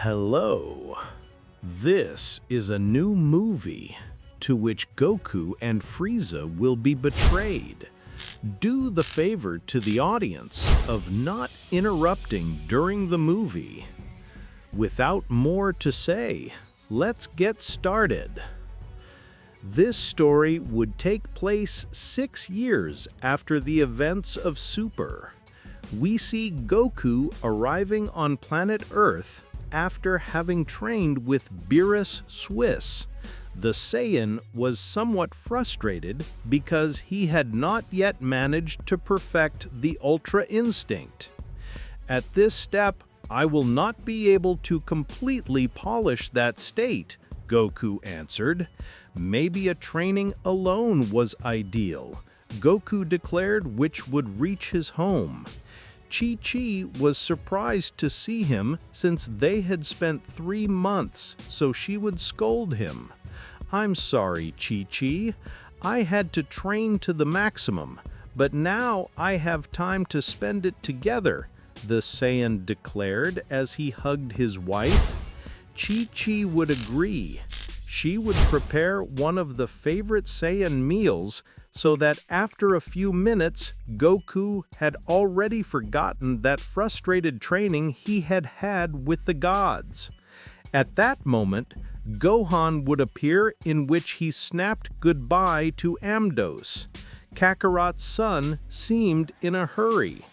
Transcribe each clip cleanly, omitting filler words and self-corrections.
Hello. This is a new movie to which Goku and Frieza will be betrayed. Do the favor to the audience of not interrupting during the movie. Without more to say, let's get started. This story would take place 6 years after the events of Super. We see Goku arriving on planet Earth after having trained with Beerus Swiss. The Saiyan was somewhat frustrated because he had not yet managed to perfect the Ultra Instinct. At this step, I will not be able to completely polish that state, Goku answered. Maybe a training alone was ideal, Goku declared, which would reach his home. Chi-Chi was surprised to see him since they had spent 3 months, so she would scold him. I'm sorry, Chi-Chi. I had to train to the maximum, but now I have time to spend it together, the Saiyan declared as he hugged his wife. Chi-Chi would agree. She would prepare one of the favorite Saiyan meals so that after a few minutes, Goku had already forgotten that frustrated training he had had with the gods. At that moment, Gohan would appear, in which he snapped goodbye to Amdos. Kakarot's son seemed in a hurry.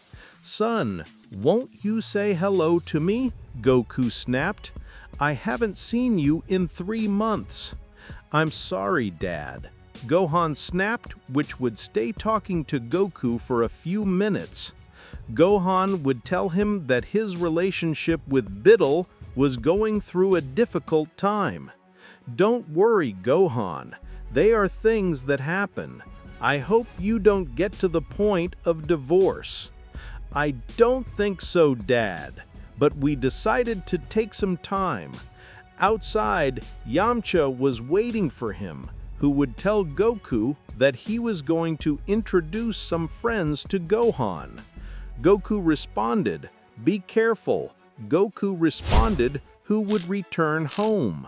"Son, won't you say hello to me?" Goku snapped. "I haven't seen you in 3 months." "I'm sorry, Dad." Gohan snapped, which would stay talking to Goku for a few minutes. Gohan would tell him that his relationship with Biddle was going through a difficult time. "Don't worry, Gohan. They are things that happen. I hope you don't get to the point of divorce." "I don't think so, Dad. But we decided to take some time." Outside, Yamcha was waiting for him, who would tell Goku that he was going to introduce some friends to Gohan. Goku responded, "Be careful." Goku responded, who would return home.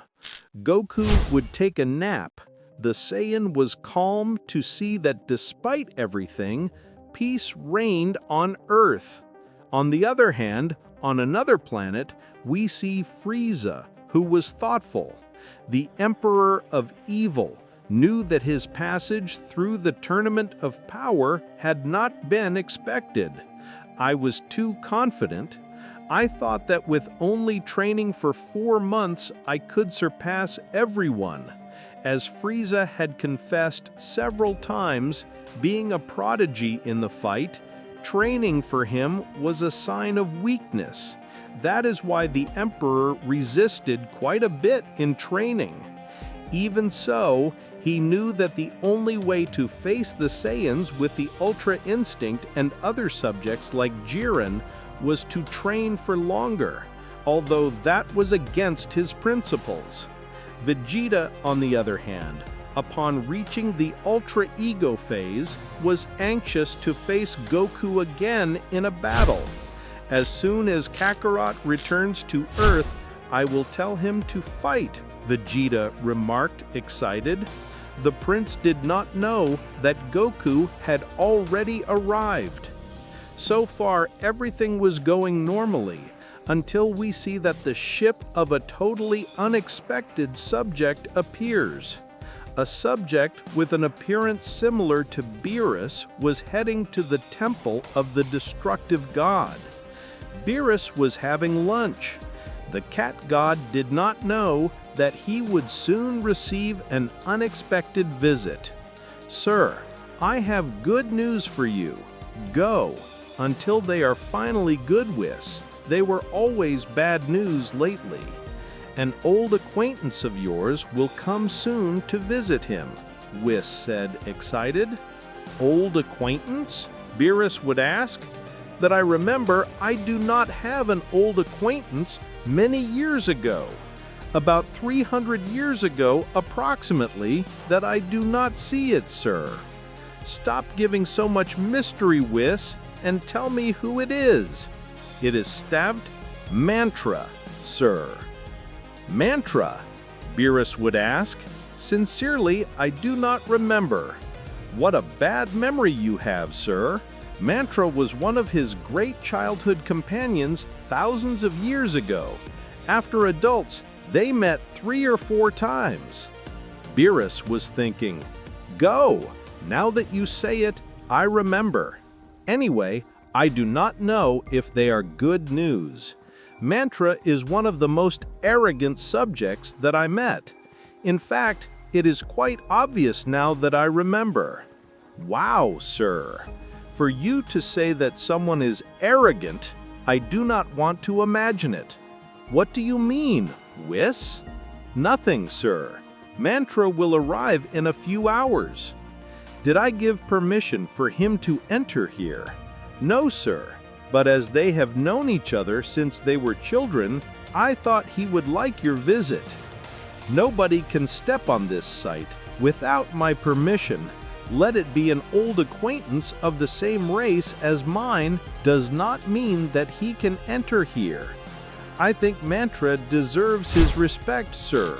Goku would take a nap. The Saiyan was calm to see that despite everything, peace reigned on Earth. On the other hand, on another planet, we see Frieza, who was thoughtful. The Emperor of Evil knew that his passage through the Tournament of Power had not been expected. "I was too confident. I thought that with only training for 4 months, I could surpass everyone." As Frieza had confessed several times, being a prodigy in the fight, training for him was a sign of weakness. That is why the Emperor resisted quite a bit in training. Even so, he knew that the only way to face the Saiyans with the Ultra Instinct and other subjects like Jiren was to train for longer, although that was against his principles. Vegeta, on the other hand, upon reaching the Ultra Ego phase, was anxious to face Goku again in a battle. "As soon as Kakarot returns to Earth, I will tell him to fight," Vegeta remarked, excited. The prince did not know that Goku had already arrived. So far, everything was going normally, until we see that the ship of a totally unexpected subject appears. A subject with an appearance similar to Beerus was heading to the temple of the destructive god. Beerus was having lunch. The cat god did not know that he would soon receive an unexpected visit. "Sir, I have good news for you. Go, until they are finally good Whis. They were always bad news lately. An old acquaintance of yours will come soon to visit him," Whis said, excited. "Old acquaintance?" Beerus would ask. "That I remember, I do not have an old acquaintance many years ago. About 300 years ago, approximately, that I do not see it, sir." "Stop giving so much mystery, Whis, and tell me who it is." "It is stabbed Mantra, sir." Mantra, Beerus would ask. Sincerely, I do not remember. What a bad memory you have, sir. Mantra was one of his great childhood companions thousands of years ago. After adults, they met 3 or 4 times. Beerus was thinking, "Go! Now that you say it, I remember. Anyway, I do not know if they are good news. Mantra is one of the most arrogant subjects that I met. In fact, it is quite obvious now that I remember." Wow, sir. For you to say that someone is arrogant, I do not want to imagine it. What do you mean, Whis? Nothing, sir. Mantra will arrive in a few hours. Did I give permission for him to enter here? No, sir. But as they have known each other since they were children, I thought he would like your visit. Nobody can step on this site without my permission. Let it be an old acquaintance of the same race as mine does not mean that he can enter here. I think Mantra deserves his respect, sir.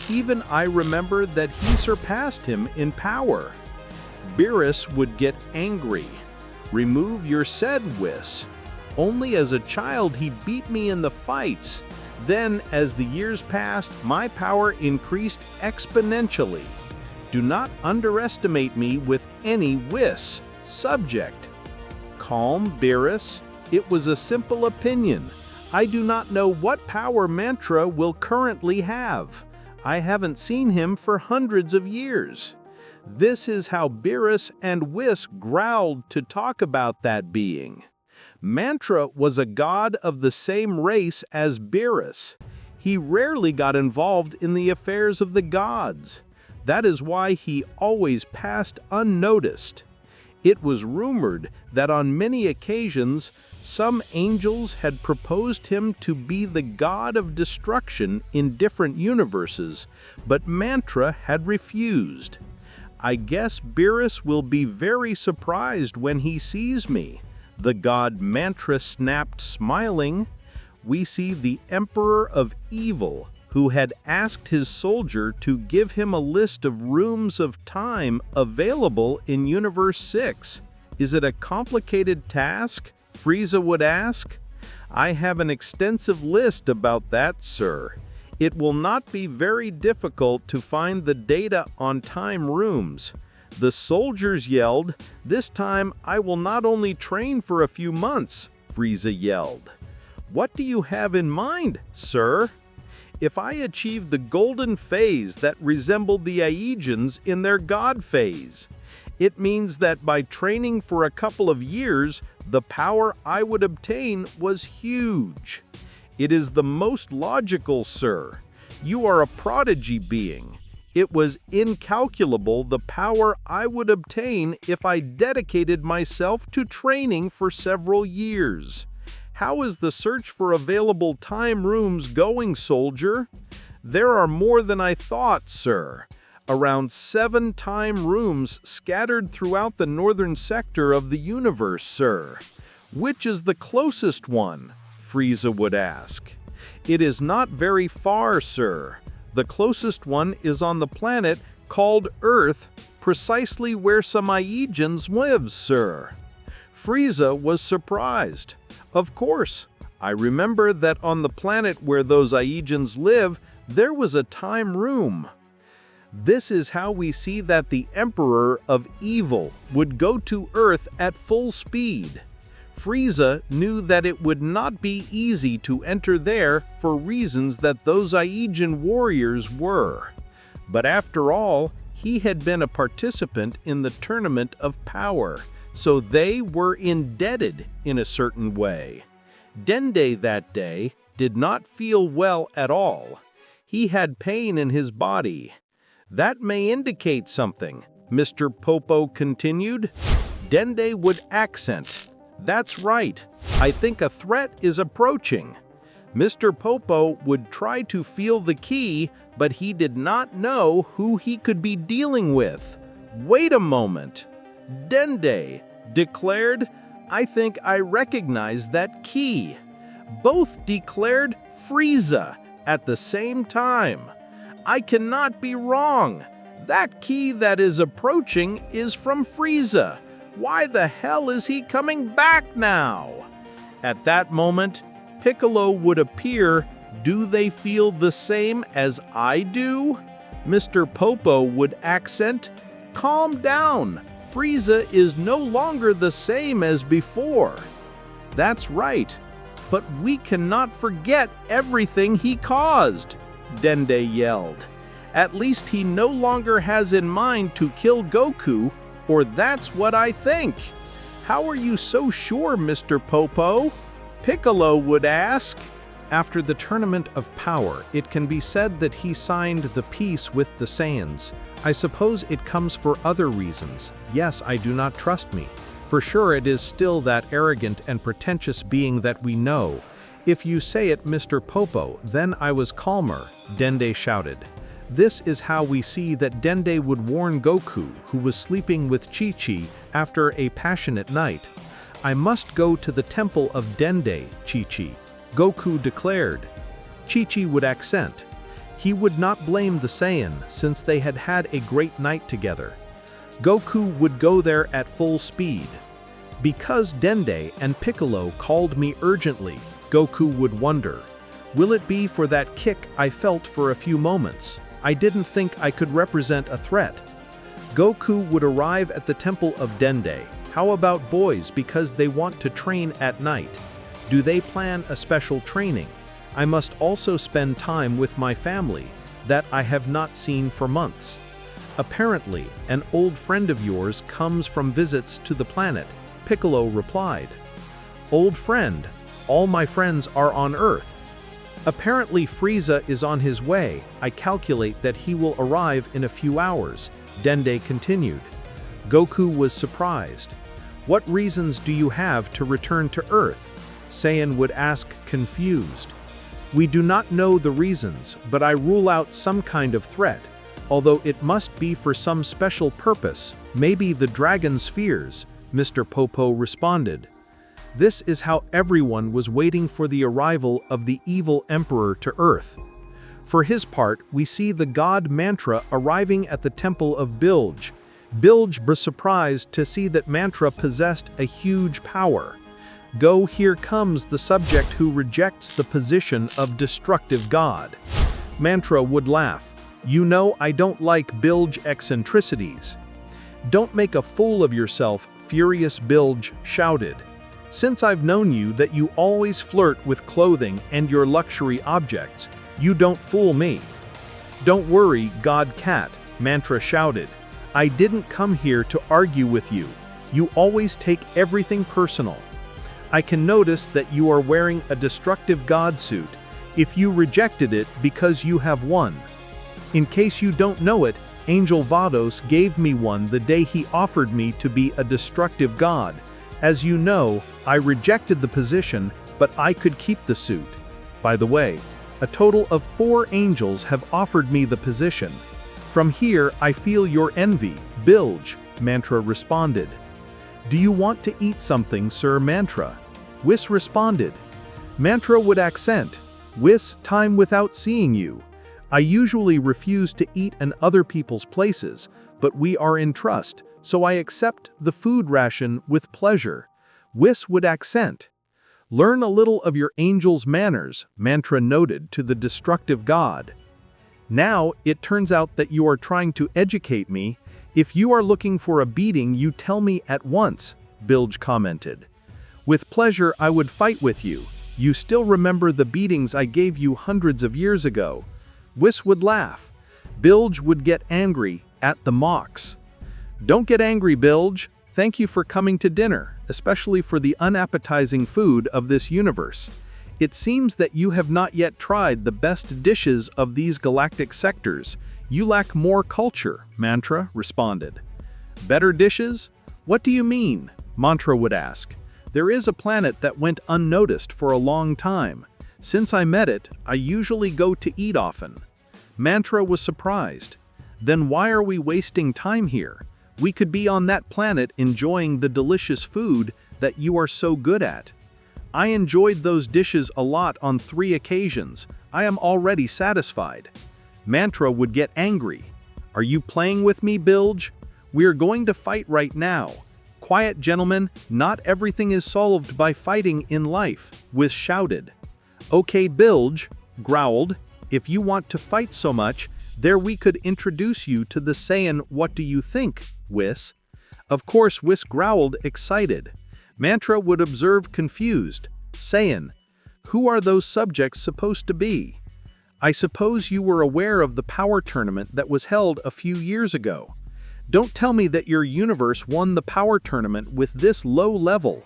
Even I remember that he surpassed him in power. Beerus would get angry. Remove your said, Whis. Only as a child he beat me in the fights. Then, as the years passed, my power increased exponentially. Do not underestimate me with any Whis subject. Calm, Beerus. It was a simple opinion. I do not know what power Mantra will currently have. I haven't seen him for hundreds of years. This is how Beerus and Whis growled to talk about that being. Mantra was a god of the same race as Beerus. He rarely got involved in the affairs of the gods. That is why he always passed unnoticed. It was rumored that on many occasions, some angels had proposed him to be the god of destruction in different universes, but Mantra had refused. I guess Beerus will be very surprised when he sees me. The god Mantra snapped, smiling. We see the Emperor of Evil, who had asked his soldier to give him a list of rooms of time available in Universe 6. Is it a complicated task? Frieza would ask. I have an extensive list about that, sir. It will not be very difficult to find the data on time rooms. The soldiers yelled, "This time I will not only train for a few months," Frieza yelled. What do you have in mind, sir? If I achieved the golden phase that resembled the Saiyans in their god phase, it means that by training for a couple of years, the power I would obtain was huge. It is the most logical, sir. You are a prodigy being. It was incalculable the power I would obtain if I dedicated myself to training for several years. How is the search for available time rooms going, soldier? There are more than I thought, sir. Around 7 time rooms scattered throughout the northern sector of the universe, sir. Which is the closest one? Frieza would ask. It is not very far, sir. The closest one is on the planet called Earth, precisely where some Saiyans live, sir. Frieza was surprised. Of course, I remember that on the planet where those Saiyans live, there was a time room. This is how we see that the Emperor of Evil would go to Earth at full speed. Frieza knew that it would not be easy to enter there for reasons that those Saiyan warriors were. But after all, he had been a participant in the Tournament of Power, so they were indebted in a certain way. Dende that day did not feel well at all. He had pain in his body. That may indicate something, Mr. Popo continued. Dende would accent. That's right. I think a threat is approaching. Mr. Popo would try to feel the key, but he did not know who he could be dealing with. Wait a moment. Dende declared, I think I recognize that key. Both declared Frieza, at the same time. I cannot be wrong. That key that is approaching is from Frieza. Why the hell is he coming back now? At that moment, Piccolo would appear. Do they feel the same as I do? Mr. Popo would accent, calm down. Frieza is no longer the same as before. That's right, but we cannot forget everything he caused, Dende yelled. At least he no longer has in mind to kill Goku, or that's what I think. How are you so sure, Mr. Popo? Piccolo would ask. After the Tournament of Power, it can be said that he signed the peace with the Saiyans. I suppose it comes for other reasons. Yes, I do not trust me. For sure it is still that arrogant and pretentious being that we know. If you say it, Mr. Popo, then I was calmer, Dende shouted. This is how we see that Dende would warn Goku, who was sleeping with Chi-Chi, after a passionate night. I must go to the temple of Dende, Chi-Chi, Goku declared. Chi-Chi would accent. He would not blame the Saiyan since they had had a great night together. Goku would go there at full speed. Because Dende and Piccolo called me urgently, Goku would wonder. Will it be for that kick I felt for a few moments? I didn't think I could represent a threat. Goku would arrive at the temple of Dende. How about boys because they want to train at night? Do they plan a special training? I must also spend time with my family that I have not seen for months. Apparently, an old friend of yours comes from visits to the planet, Piccolo replied. Old friend, all my friends are on Earth. Apparently Frieza is on his way. I calculate that he will arrive in a few hours, Dende continued. Goku was surprised. What reasons do you have to return to Earth? Saiyan would ask, confused. We do not know the reasons, but I rule out some kind of threat, although it must be for some special purpose, maybe the dragon spheres, Mr. Popo responded. This is how everyone was waiting for the arrival of the evil emperor to Earth. For his part, we see the god Mantra arriving at the temple of Bilge. Bilge was surprised to see that Mantra possessed a huge power. Go, here comes the subject who rejects the position of destructive god. Mantra would laugh. You know I don't like Bilge eccentricities. Don't make a fool of yourself, furious Bilge shouted. Since I've known you that you always flirt with clothing and your luxury objects, you don't fool me. Don't worry, God Cat, Mantra shouted. I didn't come here to argue with you. You always take everything personal. I can notice that you are wearing a destructive god suit. If you rejected it because you have won. In case you don't know it, Angel Vados gave me one the day he offered me to be a destructive god. As you know, I rejected the position, but I could keep the suit. By the way, a total of 4 angels have offered me the position. From here, I feel your envy, Bilge, Mantra responded. Do you want to eat something, Sir Mantra? Whis responded. Mantra would accent. Whis, time without seeing you. I usually refuse to eat in other people's places, but we are in trust, so I accept the food ration with pleasure. Whis would accent. Learn a little of your angel's manners, Mantra noted to the destructive god. Now, it turns out that you are trying to educate me. If you are looking for a beating, you tell me at once, Bilge commented. With pleasure, I would fight with you. You still remember the beatings I gave you hundreds of years ago. Whis would laugh. Bilge would get angry at the mocks. Don't get angry, Bilge. Thank you for coming to dinner, especially for the unappetizing food of this universe. It seems that you have not yet tried the best dishes of these galactic sectors. You lack more culture, Mantra responded. Better dishes? What do you mean? Mantra would ask. There is a planet that went unnoticed for a long time. Since I met it, I usually go to eat often. Mantra was surprised. Then why are we wasting time here? We could be on that planet enjoying the delicious food that you are so good at. I enjoyed those dishes a lot on 3 occasions. I am already satisfied. Mantra would get angry. Are you playing with me, Bilge? We are going to fight right now. Quiet, gentlemen, not everything is solved by fighting in life, Whis shouted. Okay, Bilge, growled, if you want to fight so much, there we could introduce you to the Saiyan. What do you think, Whis? Of course, Whis growled, excited. Mantra would observe, confused. Saiyan, who are those subjects supposed to be? I suppose you were aware of the power tournament that was held a few years ago. Don't tell me that your universe won the power tournament with this low level.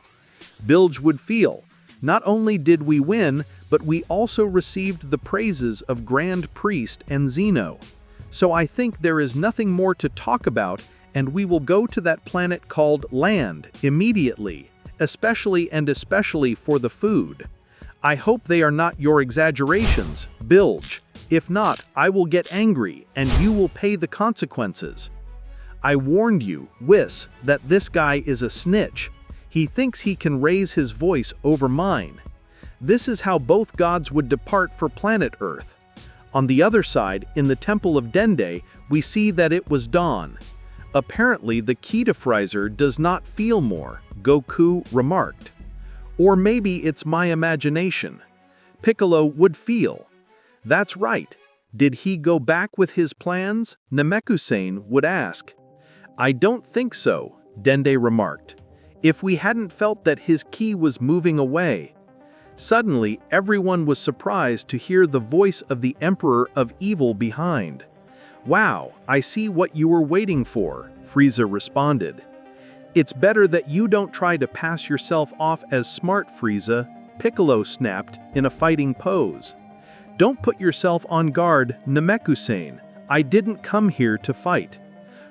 Bilge would feel, not only did we win, but we also received the praises of Grand Priest and Zeno. So I think there is nothing more to talk about, and we will go to that planet called Land immediately, especially for the food. I hope they are not your exaggerations, Bilge. If not, I will get angry, and you will pay the consequences. I warned you, Whis, that this guy is a snitch. He thinks he can raise his voice over mine. This is how both gods would depart for planet Earth. On the other side, in the Temple of Dende, we see that it was dawn. Apparently, the key to Frieza does not feel more, Goku remarked. Or maybe it's my imagination. Piccolo would feel. That's right. Did he go back with his plans? Namekusane would ask. I don't think so, Dende remarked. If we hadn't felt that his ki was moving away. Suddenly, everyone was surprised to hear the voice of the Emperor of Evil behind. Wow, I see what you were waiting for, Frieza responded. It's better that you don't try to pass yourself off as smart, Frieza, Piccolo snapped in a fighting pose. Don't put yourself on guard, Namekusane. I didn't come here to fight.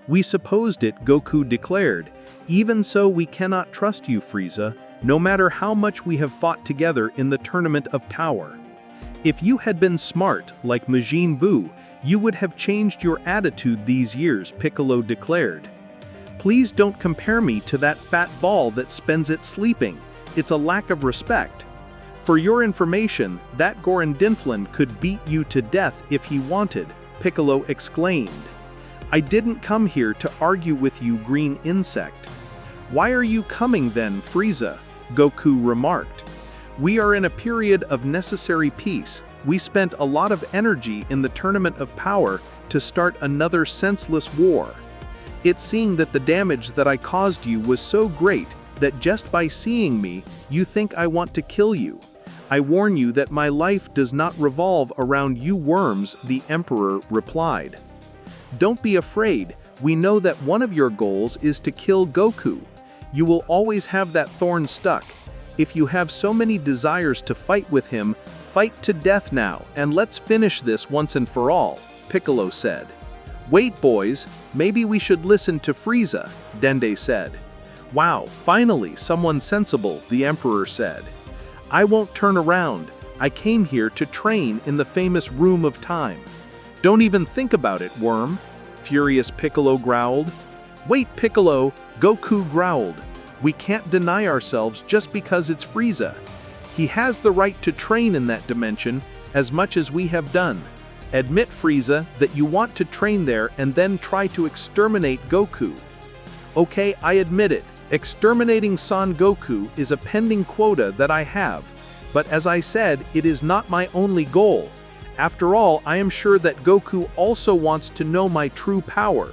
We supposed it, Goku declared. Even so, we cannot trust you, Frieza, no matter how much we have fought together in the Tournament of Power. If you had been smart, like Majin Buu, you would have changed your attitude these years, Piccolo declared. Please don't compare me to that fat ball that spends it sleeping. It's a lack of respect. For your information, that Goran Dinflin could beat you to death if he wanted, Piccolo exclaimed. I didn't come here to argue with you, green insect. Why are you coming then, Frieza? Goku remarked. We are in a period of necessary peace. We spent a lot of energy in the Tournament of Power to start another senseless war. It's seeing that the damage that I caused you was so great that just by seeing me, you think I want to kill you. I warn you that my life does not revolve around you worms, the Emperor replied. Don't be afraid, we know that one of your goals is to kill Goku. You will always have that thorn stuck. If you have so many desires to fight with him, fight to death now, and let's finish this once and for all, Piccolo said. Wait, boys, maybe we should listen to Frieza, Dende said. Wow, finally someone sensible, the Emperor said. I won't turn around. I came here to train in the famous Room of Time. Don't even think about it, worm, furious Piccolo growled. Wait, Piccolo, Goku growled. We can't deny ourselves just because it's Frieza. He has the right to train in that dimension as much as we have done. Admit, Frieza, that you want to train there and then try to exterminate Goku. Okay, I admit it. Exterminating Son Goku is a pending quota that I have. But as I said, it is not my only goal. After all, I am sure that Goku also wants to know my true power,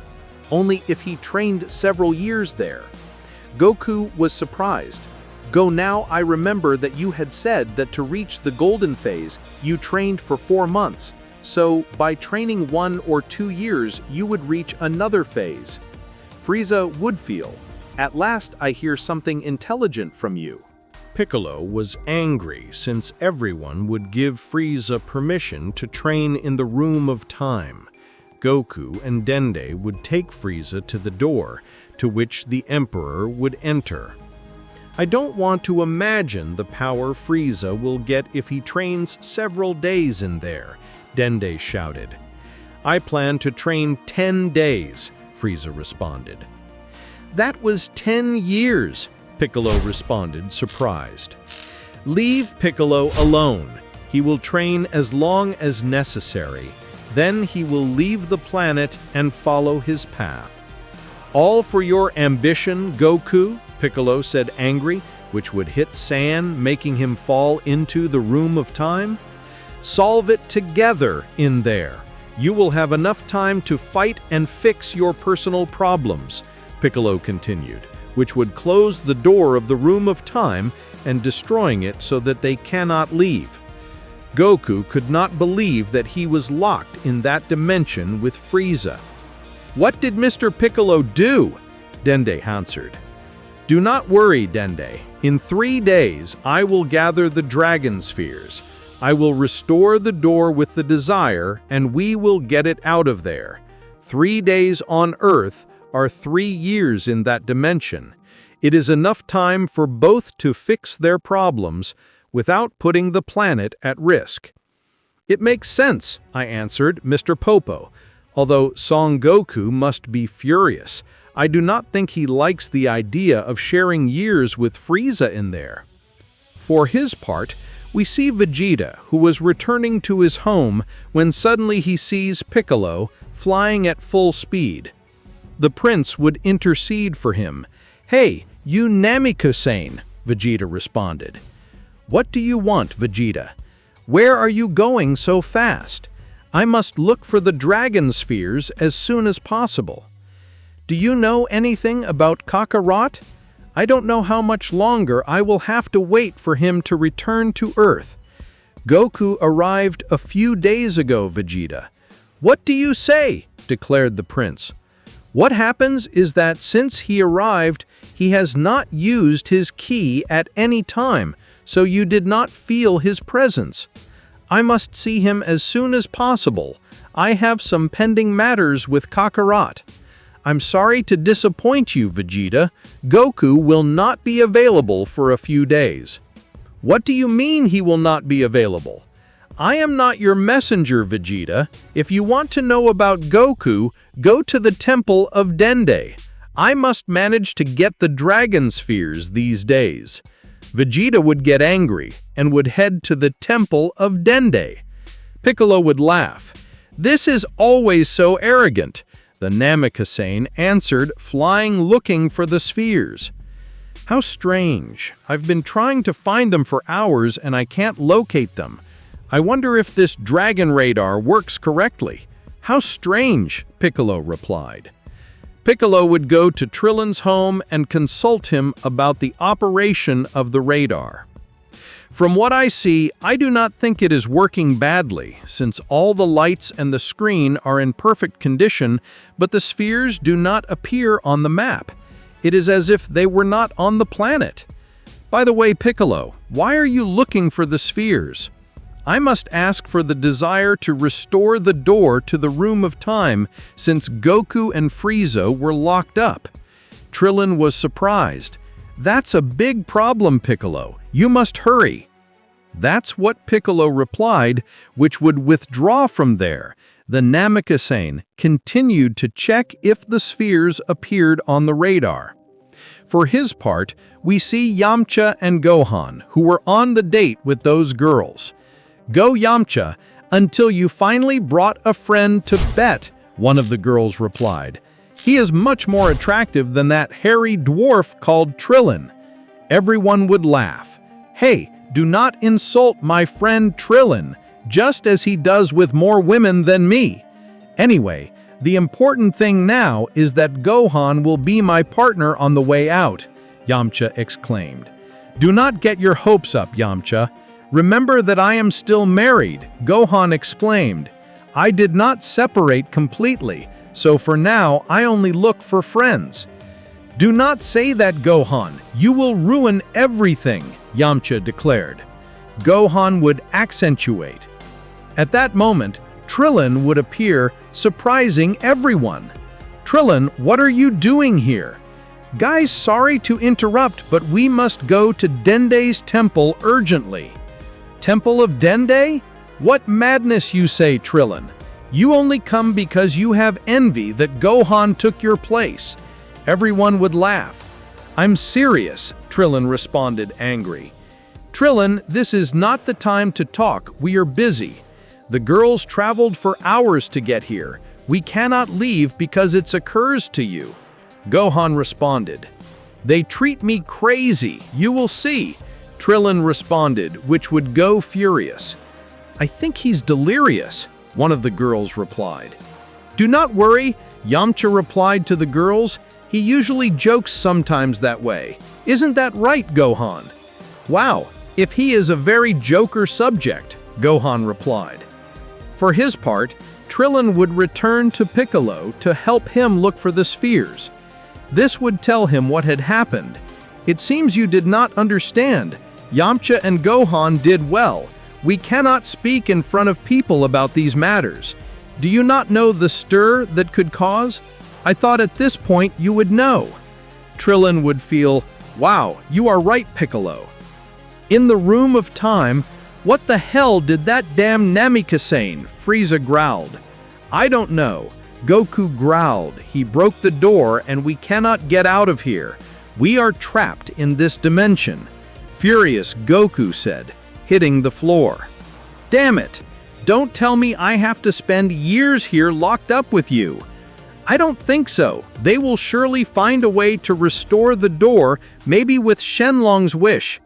only if he trained several years there. Goku was surprised. Go now, I remember that you had said that to reach the golden phase, you trained for 4 months. So, by training 1 or 2 years, you would reach another phase. Frieza would feel. At last I hear something intelligent from you. Piccolo was angry since everyone would give Frieza permission to train in the Room of Time. Goku and Dende would take Frieza to the door, to which the Emperor would enter. I don't want to imagine the power Frieza will get if he trains several days in there, Dende shouted. I plan to train 10 days, Frieza responded. That was 10 years, Piccolo responded, surprised. Leave Piccolo alone. He will train as long as necessary. Then he will leave the planet and follow his path. All for your ambition, Goku, Piccolo said angry, which would hit Saiyan, making him fall into the room of time? Solve it together in there. You will have enough time to fight and fix your personal problems, Piccolo continued, which would close the door of the room of time and destroying it so that they cannot leave. Goku could not believe that he was locked in that dimension with Frieza. What did Mr. Piccolo do? Dende answered. Do not worry, Dende. In 3 days, I will gather the dragon spheres. I will restore the door with the desire, and we will get it out of there. 3 days on Earth are 3 years in that dimension. It is enough time for both to fix their problems without putting the planet at risk. It makes sense, I answered, Mr. Popo. Although Son Goku must be furious, I do not think he likes the idea of sharing years with Frieza in there. For his part, we see Vegeta, who was returning to his home when suddenly he sees Piccolo flying at full speed. The prince would intercede for him. Hey, you Namekusei, Vegeta responded. What do you want, Vegeta? Where are you going so fast? I must look for the dragon spheres as soon as possible. Do you know anything about Kakarot? I don't know how much longer I will have to wait for him to return to Earth. Goku arrived a few days ago, Vegeta. What do you say? Declared the prince. What happens is that since he arrived, he has not used his ki at any time, so you did not feel his presence. I must see him as soon as possible. I have some pending matters with Kakarot. I'm sorry to disappoint you, Vegeta. Goku will not be available for a few days. What do you mean he will not be available? I am not your messenger, Vegeta. If you want to know about Goku, go to the Temple of Dende. I must manage to get the dragon spheres these days. Vegeta would get angry and would head to the Temple of Dende. Piccolo would laugh. This is always so arrogant, the Namekusei answered, flying looking for the spheres. How strange. I've been trying to find them for hours and I can't locate them. I wonder if this dragon radar works correctly. How strange, Piccolo replied. Piccolo would go to Krillin's home and consult him about the operation of the radar. From what I see, I do not think it is working badly, since all the lights and the screen are in perfect condition, but the spheres do not appear on the map. It is as if they were not on the planet. By the way, Piccolo, why are you looking for the spheres? I must ask for the desire to restore the door to the room of time since Goku and Frieza were locked up. Krillin was surprised. That's a big problem, Piccolo. You must hurry. That's what Piccolo replied, which would withdraw from there. The Namekusei continued to check if the spheres appeared on the radar. For his part, we see Yamcha and Gohan, who were on the date with those girls. Go, Yamcha, until you finally brought a friend to bet, one of the girls replied. He is much more attractive than that hairy dwarf called Krillin. Everyone would laugh. Hey, do not insult my friend Krillin, just as he does with more women than me. Anyway, the important thing now is that Gohan will be my partner on the way out, Yamcha exclaimed. Do not get your hopes up, Yamcha. Remember that I am still married, Gohan exclaimed. I did not separate completely, so for now I only look for friends. Do not say that, Gohan. You will ruin everything, Yamcha declared. Gohan would accentuate. At that moment, Krillin would appear, surprising everyone. Krillin, what are you doing here? Guys, sorry to interrupt, but we must go to Dende's temple urgently. Temple of Dende? What madness you say, Krillin. You only come because you have envy that Gohan took your place. Everyone would laugh. I'm serious, Krillin responded, angry. Trillin, this is not the time to talk. We are busy. The girls traveled for hours to get here. We cannot leave because it's a curse to you. Gohan responded. They treat me crazy. You will see. Trillin responded, which would go furious. I think he's delirious, one of the girls replied. Do not worry, Yamcha replied to the girls. He usually jokes sometimes that way. Isn't that right, Gohan? Wow, if he is a very joker subject, Gohan replied. For his part, Trillin would return to Piccolo to help him look for the spheres. This would tell him what had happened. It seems you did not understand. Yamcha and Gohan did well. We cannot speak in front of people about these matters. Do you not know the stir that could cause? I thought at this point you would know. Trillin would feel, wow, you are right, Piccolo. In the room of time, what the hell did that damn Namikasein? Frieza growled. I don't know. Goku growled. He broke the door and we cannot get out of here. We are trapped in this dimension. Furious, Goku said, hitting the floor. Damn it! Don't tell me I have to spend years here locked up with you. I don't think so. They will surely find a way to restore the door, maybe with Shenlong's wish.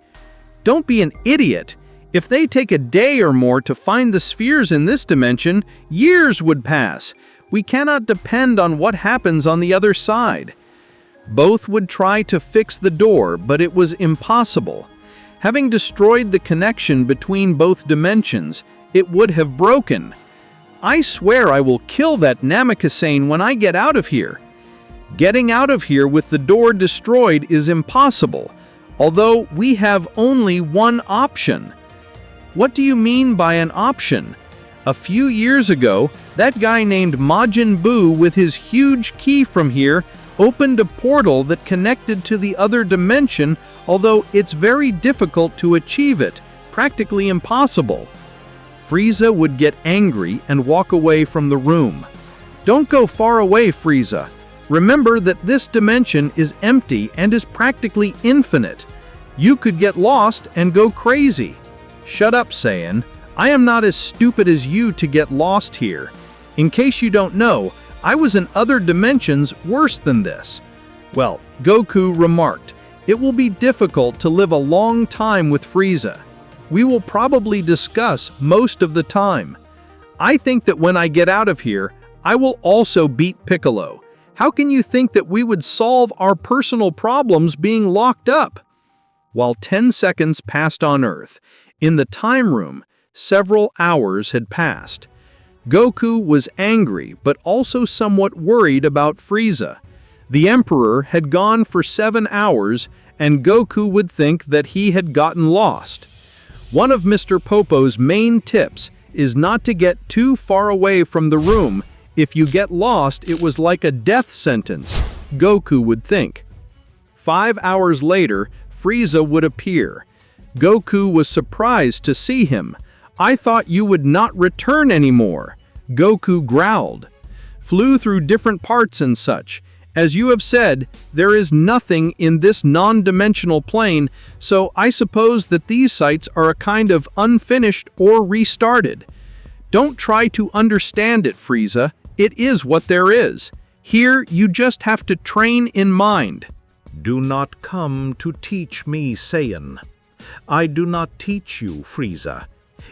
Don't be an idiot. If they take a day or more to find the spheres in this dimension, years would pass. We cannot depend on what happens on the other side. Both would try to fix the door, but it was impossible. Having destroyed the connection between both dimensions, it would have broken. I swear I will kill that Namikasein when I get out of here. Getting out of here with the door destroyed is impossible, although we have only one option. What do you mean by an option? A few years ago, that guy named Majin Buu with his huge key from here opened a portal that connected to the other dimension, although it's very difficult to achieve it, practically impossible. Frieza would get angry and walk away from the room. Don't go far away, Frieza. Remember that this dimension is empty and is practically infinite. You could get lost and go crazy. Shut up, Saiyan. I am not as stupid as you to get lost here. In case you don't know, I was in other dimensions worse than this. Well, Goku remarked, it will be difficult to live a long time with Frieza. We will probably discuss most of the time. I think that when I get out of here, I will also beat Piccolo. How can you think that we would solve our personal problems being locked up? While 10 seconds passed on Earth, in the time room, several hours had passed. Goku was angry but also somewhat worried about Frieza. The Emperor had gone for 7 hours and Goku would think that he had gotten lost. One of Mr. Popo's main tips is not to get too far away from the room. If you get lost, it was like a death sentence, Goku would think. 5 hours later, Frieza would appear. Goku was surprised to see him. I thought you would not return anymore. Goku growled. Flew through different parts and such. As you have said, there is nothing in this non-dimensional plane, so I suppose that these sites are a kind of unfinished or restarted. Don't try to understand it, Frieza. It is what there is. Here, you just have to train in mind. Do not come to teach me, Saiyan. I do not teach you, Frieza.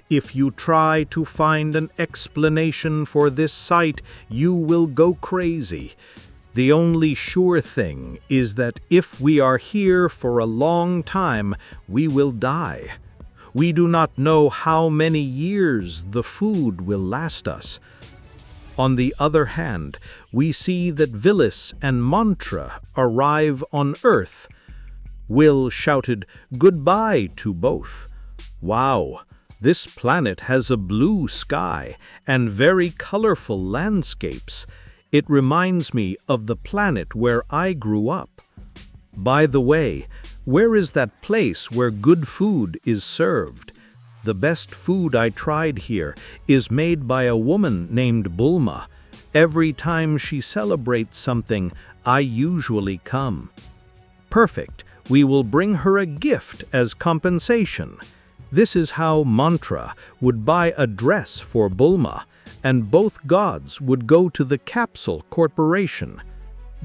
If you try to find an explanation for this site, you will go crazy. The only sure thing is that if we are here for a long time, we will die. We do not know how many years the food will last us. On the other hand, we see that Villis and Mantra arrive on Earth. Will shouted goodbye to both. Wow, this planet has a blue sky and very colorful landscapes. It reminds me of the planet where I grew up. By the way, where is that place where good food is served? The best food I tried here is made by a woman named Bulma. Every time she celebrates something, I usually come. Perfect. We will bring her a gift as compensation. This is how Mantra would buy a dress for Bulma, and both gods would go to the Capsule Corporation.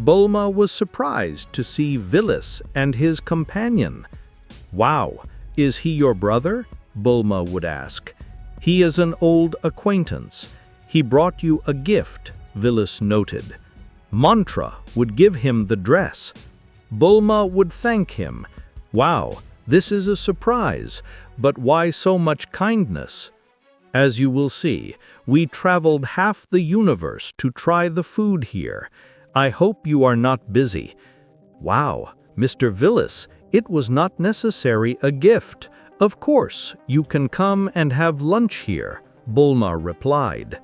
Bulma was surprised to see Beerus and his companion. "Wow, is he your brother?" Bulma would ask. "He is an old acquaintance. He brought you a gift," Beerus noted. Mantra would give him the dress. Bulma would thank him. "Wow, this is a surprise, but why so much kindness?" As you will see, we traveled half the universe to try the food here. I hope you are not busy. "Wow, Mr. Beerus, it was not necessary a gift. Of course, you can come and have lunch here," Bulma replied.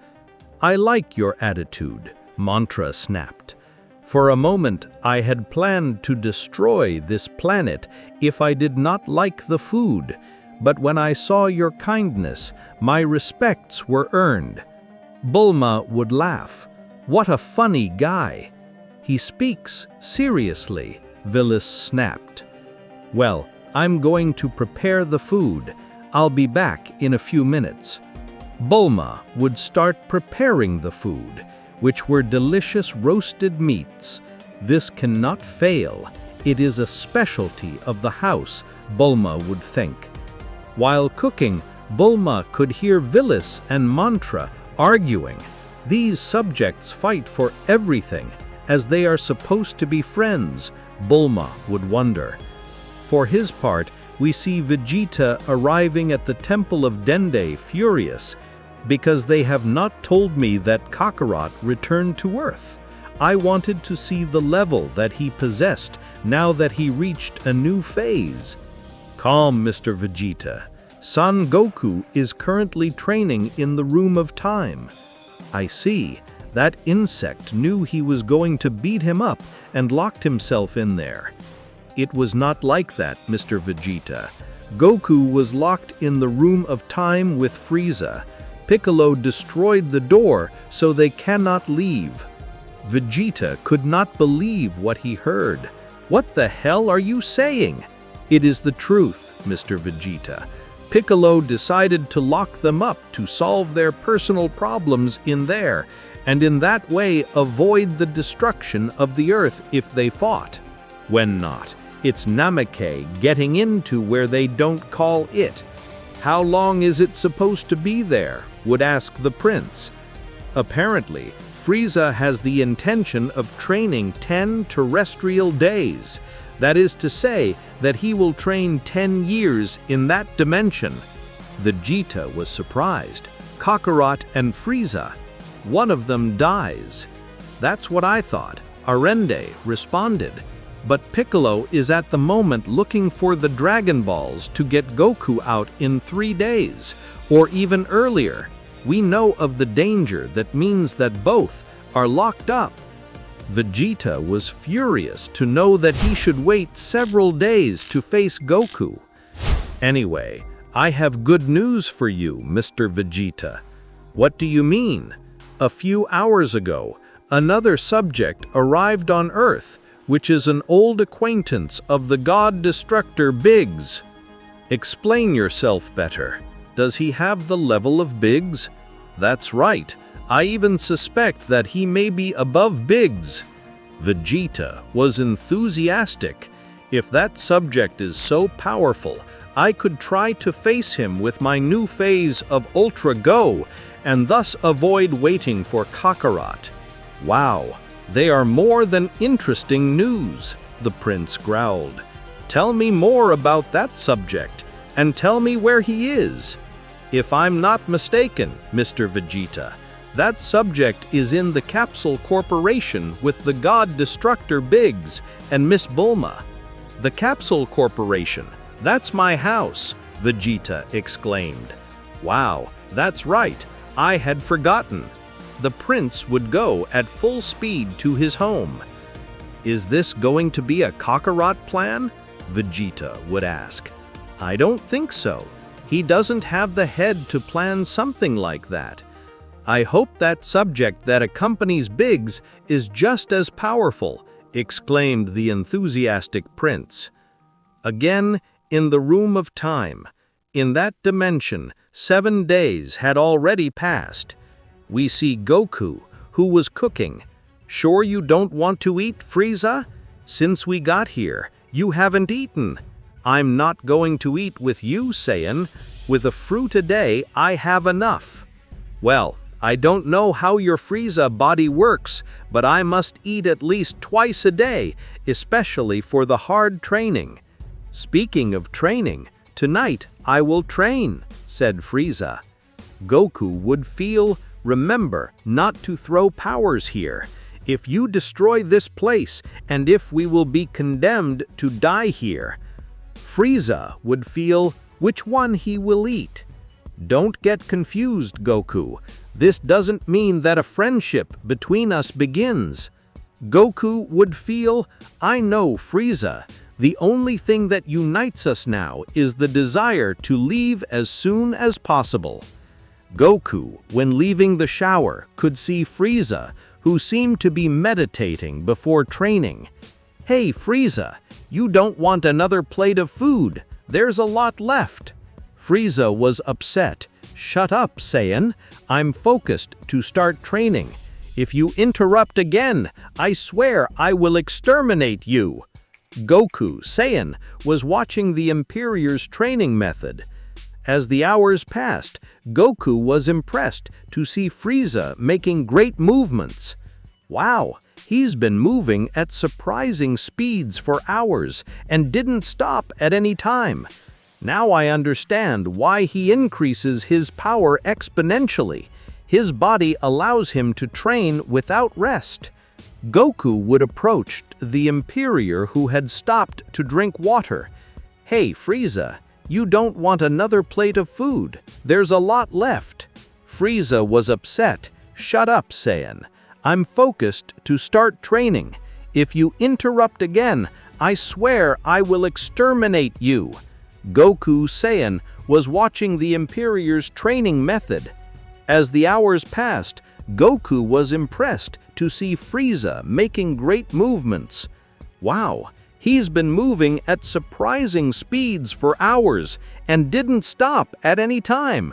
"I like your attitude," Mantra snapped. "For a moment, I had planned to destroy this planet if I did not like the food, but when I saw your kindness, my respects were earned." Bulma would laugh. "What a funny guy." "He speaks seriously," Beerus snapped. "Well, I'm going to prepare the food. I'll be back in a few minutes." Bulma would start preparing the food, which were delicious roasted meats. "This cannot fail. It is a specialty of the house," Bulma would think. While cooking, Bulma could hear Beerus and Mantra arguing. These subjects fight for everything, as they are supposed to be friends, Bulma would wonder. For his part, we see Vegeta arriving at the Temple of Dende furious, "Because they have not told me that Kakarot returned to Earth. I wanted to see the level that he possessed now that he reached a new phase." "Calm, Mr. Vegeta. Son Goku is currently training in the Room of Time." "I see. That insect knew he was going to beat him up and locked himself in there." "It was not like that, Mr. Vegeta. Goku was locked in the Room of Time with Frieza. Piccolo destroyed the door so they cannot leave." Vegeta could not believe what he heard. "What the hell are you saying?" "It is the truth, Mr. Vegeta. Piccolo decided to lock them up to solve their personal problems in there, and in that way avoid the destruction of the Earth if they fought. When not, it's Nameke getting into where they don't call it." "How long is it supposed to be there?" would ask the prince. "Apparently, Frieza has the intention of training 10 terrestrial days. That is to say that he will train 10 years in that dimension." Vegeta was surprised. "Kakarot and Frieza. One of them dies." "That's what I thought," Arende responded. "But Piccolo is at the moment looking for the Dragon Balls to get Goku out in 3 days, or even earlier. We know of the danger that means that both are locked up." Vegeta was furious to know that he should wait several days to face Goku. "Anyway, I have good news for you, Mr. Vegeta." "What do you mean?" "A few hours ago, another subject arrived on Earth, which is an old acquaintance of the God Destructor Biggs." "Explain yourself better. Does he have the level of Biggs?" "That's right. I even suspect that he may be above Biggs." Vegeta was enthusiastic. "If that subject is so powerful, I could try to face him with my new phase of Ultra Go, and thus avoid waiting for Kakarot." "Wow, they are more than interesting news," the prince growled. "Tell me more about that subject, and tell me where he is." "If I'm not mistaken, Mr. Vegeta, that subject is in the Capsule Corporation with the God Destructor Biggs and Miss Bulma." "The Capsule Corporation? That's my house," Vegeta exclaimed. "Wow, that's right. I had forgotten." The prince would go at full speed to his home. "Is this going to be a Kakarot plan?" Vegeta would ask. "I don't think so. He doesn't have the head to plan something like that. I hope that subject that accompanies Biggs is just as powerful," exclaimed the enthusiastic prince. Again, in the room of time, in that dimension, 7 days had already passed. We see Goku, who was cooking. Sure you don't want to eat, Frieza? Since we got here, you haven't eaten. I'm not going to eat with you, Saiyan. With a fruit a day, I have enough. Well, I don't know how your Frieza body works, but I must eat at least twice a day, especially for the hard training. Speaking of training, tonight I will train, said Frieza. Goku would remember not to throw powers here. If you destroy this place, and if we will be condemned to die here. Frieza would feel which one he will eat. Don't get confused, Goku. This doesn't mean that a friendship between us begins. Goku would feel, I know, Frieza. The only thing that unites us now is the desire to leave as soon as possible. Goku, when leaving the shower, could see Frieza, who seemed to be meditating before training. Hey, Frieza, you don't want another plate of food. There's a lot left. Frieza was upset. Shut up, Saiyan. I'm focused to start training. If you interrupt again, I swear I will exterminate you. Goku, Saiyan, was watching the Imperior's training method. As the hours passed, Goku was impressed to see Frieza making great movements. Wow, he's been moving at surprising speeds for hours and didn't stop at any time. Now I understand why he increases his power exponentially. His body allows him to train without rest. Goku would approach the Imperior, who had stopped to drink water. Hey, Frieza, you don't want another plate of food. There's a lot left. Frieza was upset. Shut up, Saiyan. I'm focused to start training. If you interrupt again, I swear I will exterminate you. Goku, Saiyan, was watching the Imperior's training method. As the hours passed, Goku was impressed to see Frieza making great movements. Wow, he's been moving at surprising speeds for hours and didn't stop at any time.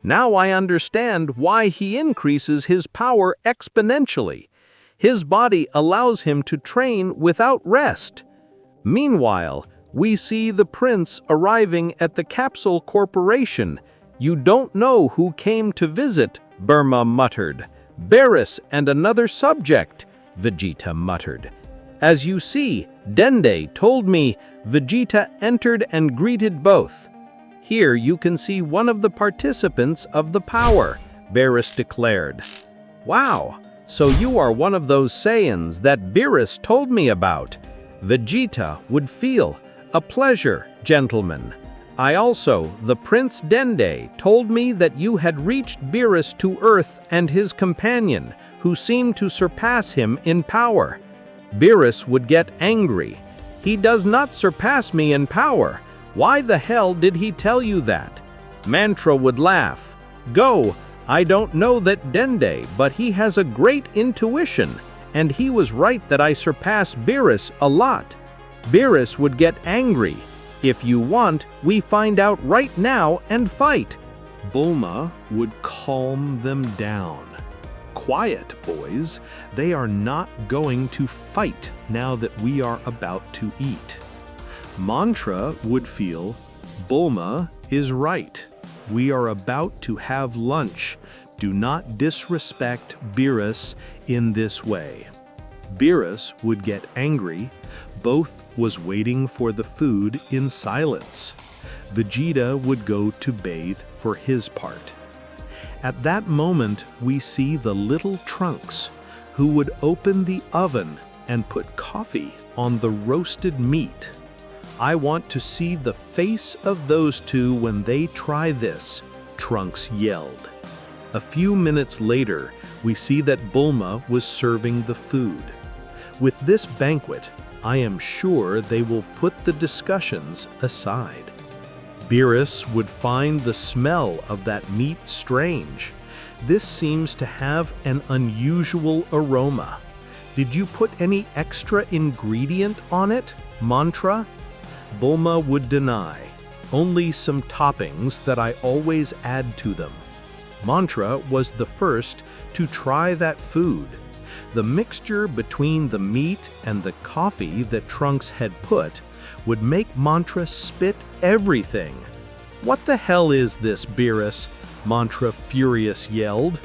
Now I understand why he increases his power exponentially. His body allows him to train without rest. Meanwhile, we see the prince arriving at the Capsule Corporation. You don't know who came to visit, Burma muttered. Beerus and another subject, Vegeta muttered. As you see, Dende told me Vegeta entered and greeted both. Here you can see one of the participants of the power, Beerus declared. Wow, so you are one of those Saiyans that Beerus told me about. Vegeta would feel, a pleasure, gentlemen. I also, the Prince Dende, told me that you had reached Beerus to Earth and his companion, who seemed to surpass him in power. Beerus would get angry. He does not surpass me in power. Why the hell did he tell you that? Mantra would laugh. Go, I don't know that Dende, but he has a great intuition, and he was right that I surpass Beerus a lot. Beerus would get angry. If you want, we find out right now and fight. Bulma would calm them down. Quiet, boys. They are not going to fight now that we are about to eat. Mantra would feel, Bulma is right. We are about to have lunch. Do not disrespect Beerus in this way. Beerus would get angry. Both was waiting for the food in silence. Vegeta would go to bathe for his part. At that moment, we see the little Trunks, who would open the oven and put coffee on the roasted meat. I want to see the face of those two when they try this, Trunks yelled. A few minutes later, we see that Bulma was serving the food. With this banquet, I am sure they will put the discussions aside. Beerus would find the smell of that meat strange. This seems to have an unusual aroma. Did you put any extra ingredient on it, Mantra? Bulma would deny. Only some toppings that I always add to them. Mantra was the first to try that food. The mixture between the meat and the coffee that Trunks had put would make Mantra spit everything. "What the hell is this, Beerus?" Mantra furious yelled.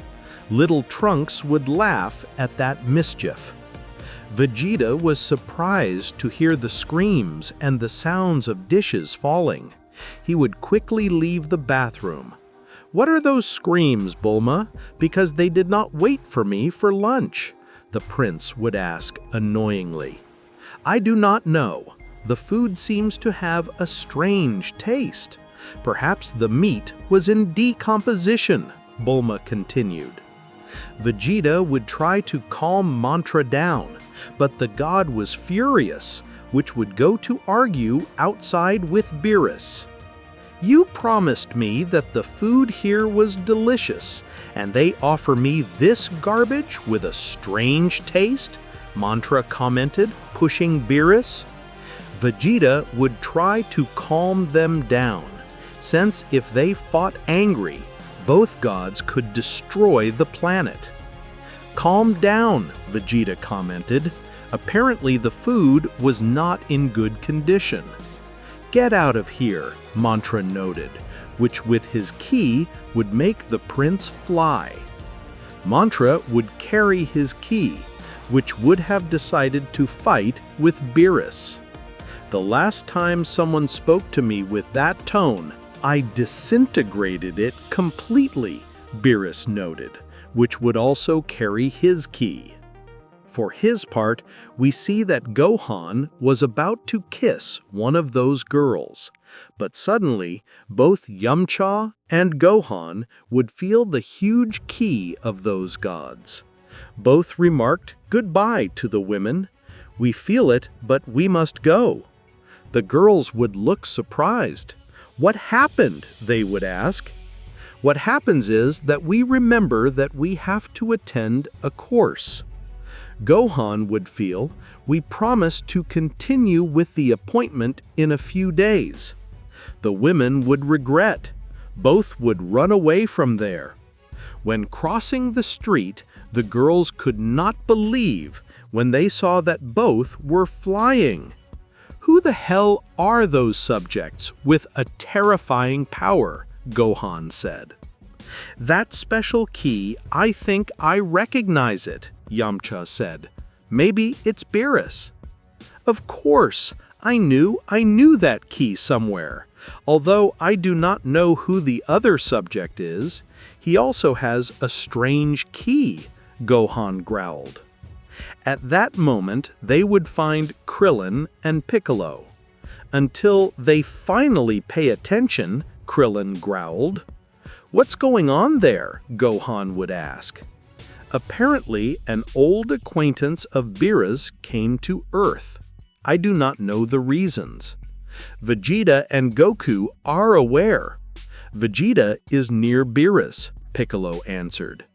Little Trunks would laugh at that mischief. Vegeta was surprised to hear the screams and the sounds of dishes falling. He would quickly leave the bathroom. "What are those screams, Bulma? Because they did not wait for me for lunch," the prince would ask annoyingly. "I do not know. The food seems to have a strange taste. Perhaps the meat was in decomposition," Bulma continued. Vegeta would try to calm Mantra down, but the god was furious, which would go to argue outside with Beerus. "You promised me that the food here was delicious, and they offer me this garbage with a strange taste," Mantra commented, pushing Beerus. Vegeta would try to calm them down, since if they fought angry, both gods could destroy the planet. "Calm down," Vegeta commented. Apparently the food was not in good condition. "Get out of here," Mantra noted, which with his ki would make the prince fly. Mantra would carry his ki, which would have decided to fight with Beerus. "The last time someone spoke to me with that tone, I disintegrated it completely," Beerus noted, which would also carry his ki. For his part, we see that Gohan was about to kiss one of those girls, but suddenly both Yamcha and Gohan would feel the huge ki of those gods. Both remarked goodbye to the women. "We feel it, but we must go." The girls would look surprised. "What happened?" they would ask. "What happens is that we remember that we have to attend a course." Gohan would feel, "We promised to continue with the appointment in a few days." The women would regret. Both would run away from there. When crossing the street, the girls could not believe when they saw that both were flying. "Who the hell are those subjects with a terrifying power?" Gohan said. "That special ki, I think I recognize it," Yamcha said. "Maybe it's Beerus." "Of course, I knew that ki somewhere. Although I do not know who the other subject is, he also has a strange ki," Gohan growled. At that moment, they would find Krillin and Piccolo. "Until they finally pay attention," Krillin growled. "What's going on there?" Gohan would ask. Apparently, an old acquaintance of Beerus came to Earth. I do not know the reasons. Vegeta and Goku are aware. Vegeta is near Beerus, Piccolo answered.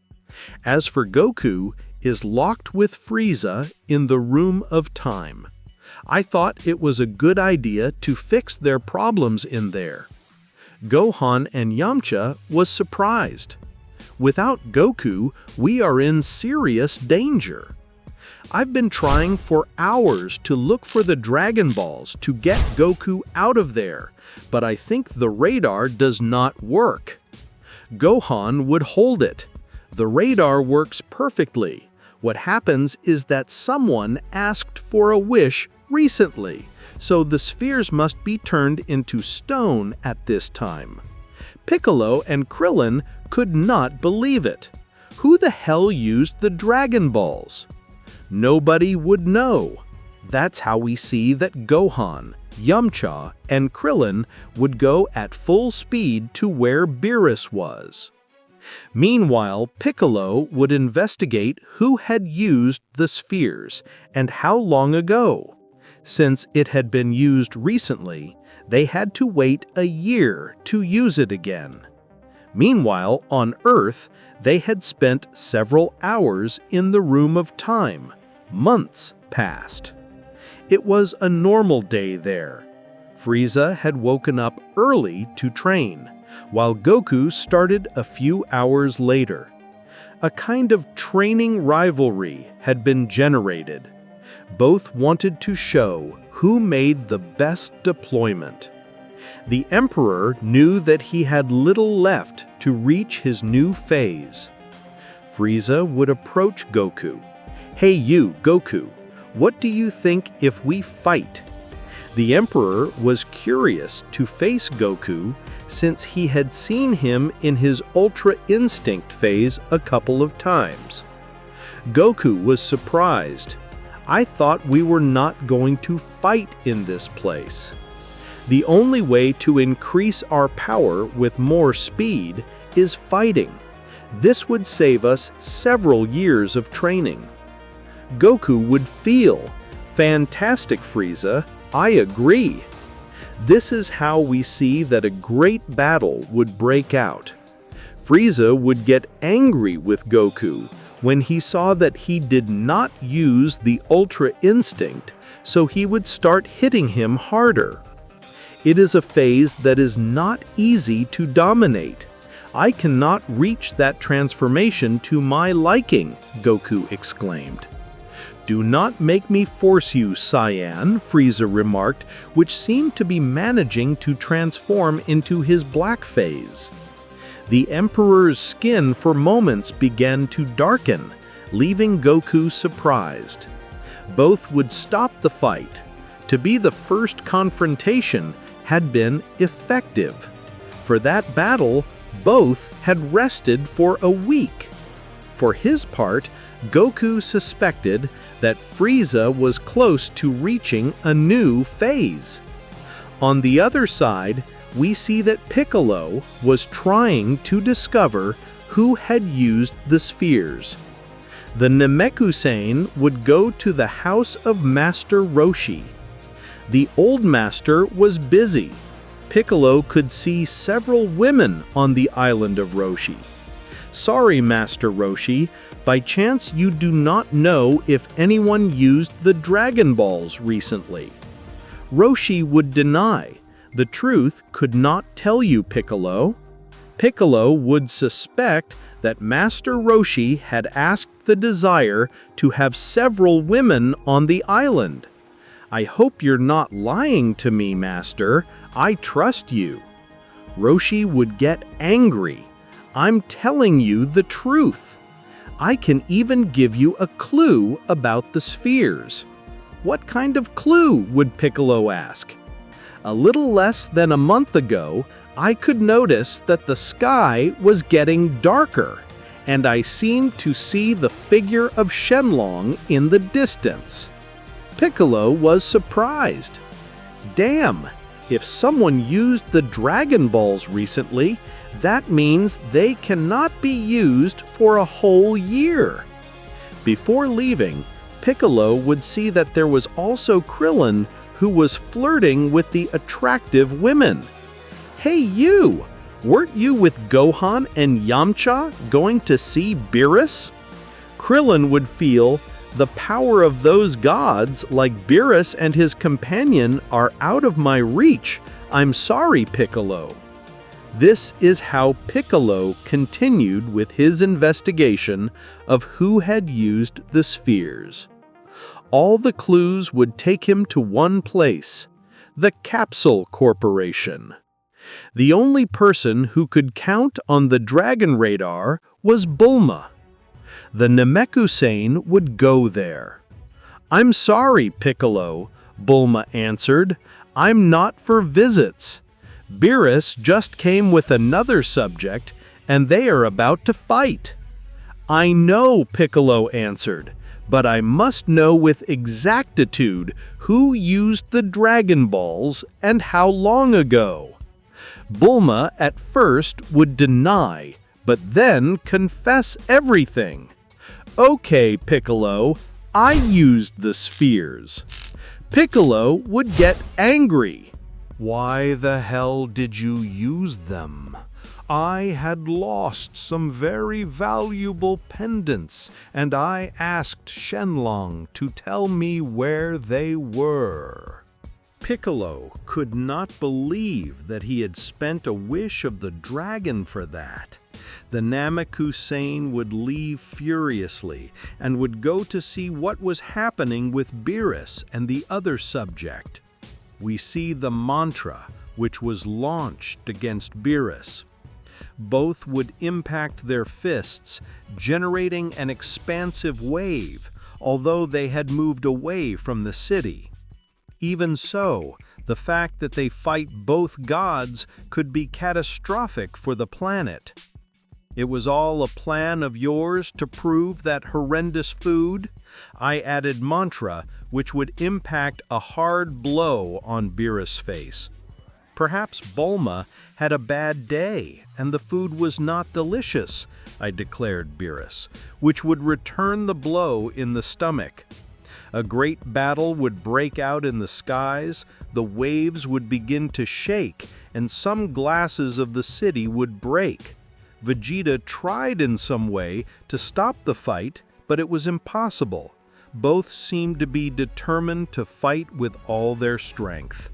As for Goku, is locked with Frieza in the Room of Time. I thought it was a good idea to fix their problems in there. Gohan and Yamcha was surprised. Without Goku, we are in serious danger. I've been trying for hours to look for the Dragon Balls to get Goku out of there, but I think the radar does not work. Gohan would hold it. The radar works perfectly. What happens is that someone asked for a wish recently, so the spheres must be turned into stone at this time. Piccolo and Krillin could not believe it. Who the hell used the Dragon Balls? Nobody would know. That's how we see that Gohan, Yamcha, and Krillin would go at full speed to where Beerus was. Meanwhile, Piccolo would investigate who had used the spheres and how long ago. Since it had been used recently, they had to wait a year to use it again. Meanwhile, on Earth, they had spent several hours in the Room of Time. Months passed. It was a normal day there. Frieza had woken up early to train, while Goku started a few hours later. A kind of training rivalry had been generated. Both wanted to show who made the best deployment. The Emperor knew that he had little left to reach his new phase. Frieza would approach Goku. "Hey you, Goku, what do you think if we fight?" The Emperor was curious to face Goku since he had seen him in his Ultra Instinct phase a couple of times. Goku was surprised. "I thought we were not going to fight in this place. The only way to increase our power with more speed is fighting. This would save us several years of training." Goku would feel, "Fantastic, Frieza, I agree." This is how we see that a great battle would break out. Frieza would get angry with Goku when he saw that he did not use the Ultra Instinct, so he would start hitting him harder. "It is a phase that is not easy to dominate. I cannot reach that transformation to my liking," Goku exclaimed. "Do not make me force you, Saiyan," Frieza remarked, which seemed to be managing to transform into his black phase. The Emperor's skin for moments began to darken, leaving Goku surprised. Both would stop the fight. To be the first confrontation had been effective. For that battle, both had rested for a week. For his part, Goku suspected that Frieza was close to reaching a new phase. On the other side, we see that Piccolo was trying to discover who had used the spheres. The Namekusein would go to the house of Master Roshi. The old master was busy. Piccolo could see several women on the island of Roshi. "Sorry, Master Roshi, by chance you do not know if anyone used the Dragon Balls recently?" Roshi would deny. "The truth could not tell you, Piccolo." Piccolo would suspect that Master Roshi had asked the desire to have several women on the island. "I hope you're not lying to me, Master. I trust you." Roshi would get angry. "I'm telling you the truth. I can even give you a clue about the spheres." "What kind of clue?" would Piccolo ask. "A little less than a month ago, I could notice that the sky was getting darker, and I seemed to see the figure of Shenlong in the distance." Piccolo was surprised. "Damn, if someone used the Dragon Balls recently, that means they cannot be used for a whole year." Before leaving, Piccolo would see that there was also Krillin, who was flirting with the attractive women. "Hey you! Weren't you with Gohan and Yamcha going to see Beerus?" Krillin would feel, "The power of those gods, like Beerus and his companion, are out of my reach. I'm sorry, Piccolo." This is how Piccolo continued with his investigation of who had used the spheres. All the clues would take him to one place, the Capsule Corporation. The only person who could count on the Dragon Radar was Bulma. The Namekusein would go there. "I'm sorry, Piccolo," Bulma answered. "I'm not for visits. Beerus just came with another subject, and they are about to fight." "I know," Piccolo answered, "but I must know with exactitude who used the Dragon Balls and how long ago." Bulma at first would deny, but then confess everything. "Okay, Piccolo, I used the spheres." Piccolo would get angry. "Why the hell did you use them? I had lost some very valuable pendants, and I asked Shenlong to tell me where they were." Piccolo could not believe that he had spent a wish of the dragon for that. The Namekusei would leave furiously and would go to see what was happening with Beerus and the other subject. We see the mantra, which was launched against Beerus. Both would impact their fists, generating an expansive wave, although they had moved away from the city. Even so, the fact that they fight both gods could be catastrophic for the planet. It was all a plan of yours to prove that horrendous food? I added mantra, which would impact a hard blow on Beerus' face. Perhaps Bulma had a bad day and the food was not delicious, I declared Beerus, which would return the blow in the stomach. A great battle would break out in the skies, the waves would begin to shake, and some glasses of the city would break. Vegeta tried in some way to stop the fight, but it was impossible. Both seemed to be determined to fight with all their strength.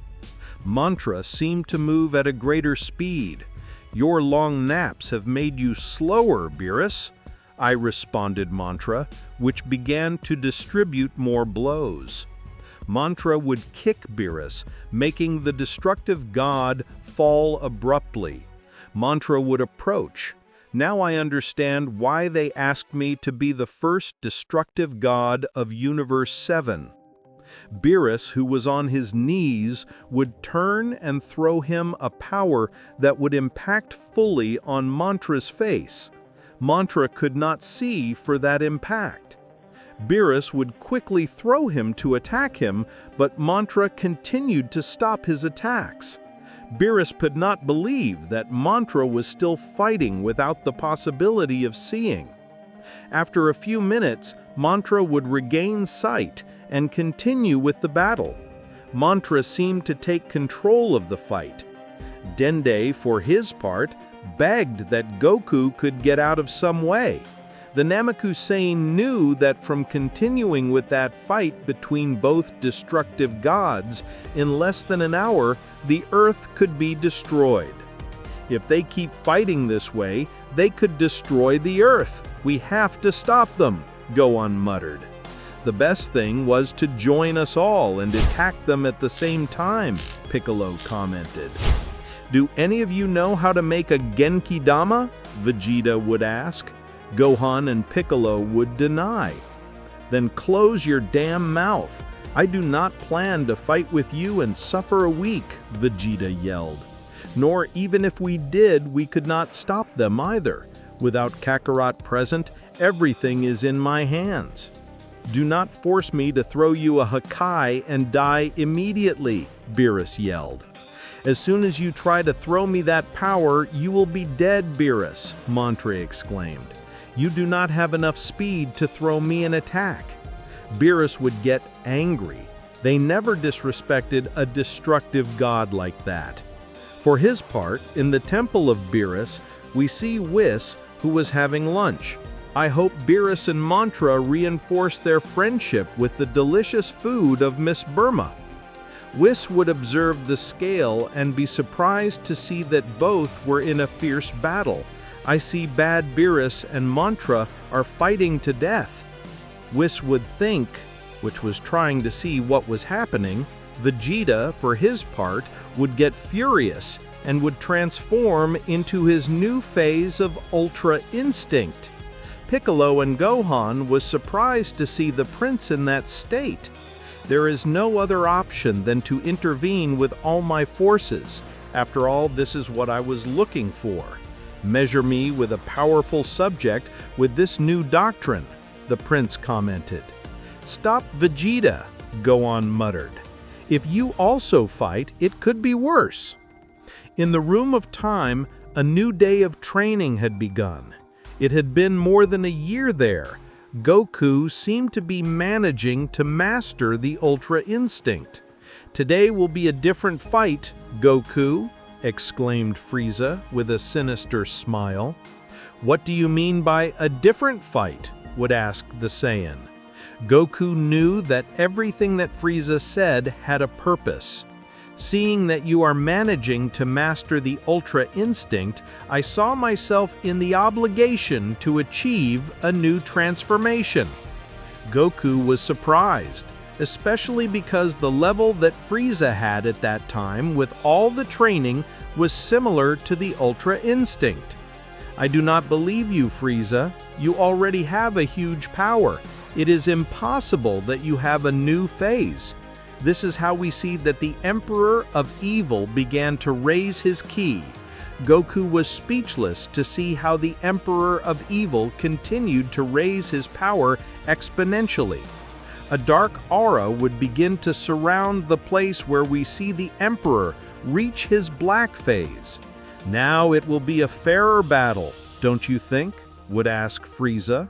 Mantra seemed to move at a greater speed. Your long naps have made you slower, Beerus, I responded mantra, which began to distribute more blows. Mantra would kick Beerus, making the destructive god fall abruptly. Mantra would approach. Now I understand why they asked me to be the first destructive god of Universe 7. Beerus, who was on his knees, would turn and throw him a power that would impact fully on Mantra's face. Mantra could not see for that impact. Beerus would quickly throw him to attack him, but Mantra continued to stop his attacks. Beerus could not believe that Mantra was still fighting without the possibility of seeing. After a few minutes, Mantra would regain sight and continue with the battle. Mantra seemed to take control of the fight. Dende, for his part, begged that Goku could get out of some way. The Namekusei knew that from continuing with that fight between both destructive gods, in less than an hour, the Earth could be destroyed. If they keep fighting this way, they could destroy the Earth. We have to stop them, Gohan muttered. The best thing was to join us all and attack them at the same time, Piccolo commented. Do any of you know how to make a Genki Dama? Vegeta would ask. Gohan and Piccolo would deny. Then close your damn mouth. I do not plan to fight with you and suffer a week, Vegeta yelled. Nor even if we did, we could not stop them either. Without Kakarot present, everything is in my hands. Do not force me to throw you a Hakai and die immediately, Beerus yelled. As soon as you try to throw me that power, you will be dead, Beerus, Mantra exclaimed. You do not have enough speed to throw me an attack. Beerus would get angry. They never disrespected a destructive god like that. For his part, in the temple of Beerus, we see Whis, who was having lunch. I hope Beerus and Mantra reinforce their friendship with the delicious food of Miss Burma. Whis would observe the scale and be surprised to see that both were in a fierce battle. I see Bad Beerus and Mantra are fighting to death. Whis would think, which was trying to see what was happening. Vegeta, for his part, would get furious and would transform into his new phase of Ultra Instinct. Piccolo and Gohan was surprised to see the prince in that state. There is no other option than to intervene with all my forces. After all, this is what I was looking for. Measure me with a powerful subject with this new doctrine, the prince commented. Stop Vegeta, Gohan muttered. If you also fight, it could be worse. In the Room of Time, a new day of training had begun. It had been more than a year there. Goku seemed to be managing to master the Ultra Instinct. Today will be a different fight, Goku, exclaimed Frieza with a sinister smile. What do you mean by a different fight? Would ask the Saiyan. Goku knew that everything that Frieza said had a purpose. Seeing that you are managing to master the Ultra Instinct, I saw myself in the obligation to achieve a new transformation." Goku was surprised, especially because the level that Frieza had at that time with all the training was similar to the Ultra Instinct. "I do not believe you, Frieza. You already have a huge power. It is impossible that you have a new phase." This is how we see that the Emperor of Evil began to raise his ki. Goku was speechless to see how the Emperor of Evil continued to raise his power exponentially. A dark aura would begin to surround the place where we see the Emperor reach his black phase. "Now it will be a fairer battle, don't you think?" would ask Frieza.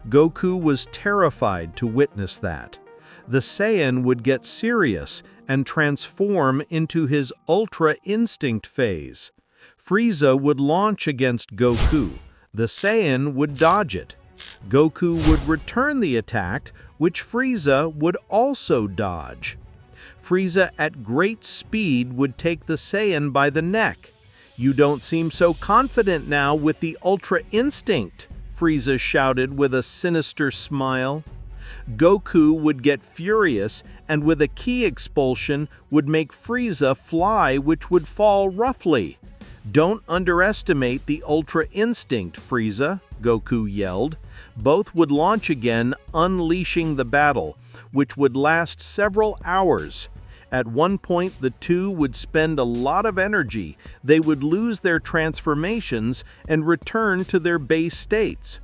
Goku was terrified to witness that. The Saiyan would get serious and transform into his Ultra Instinct phase. Frieza would launch against Goku. The Saiyan would dodge it. Goku would return the attack, which Frieza would also dodge. Frieza at great speed would take the Saiyan by the neck. "You don't seem so confident now with the Ultra Instinct," Frieza shouted with a sinister smile. Goku would get furious and with a ki expulsion would make Frieza fly, which would fall roughly. "Don't underestimate the Ultra Instinct, Frieza," Goku yelled. Both would launch again, unleashing the battle, which would last several hours. At one point, the two would spend a lot of energy. They would lose their transformations and return to their base states.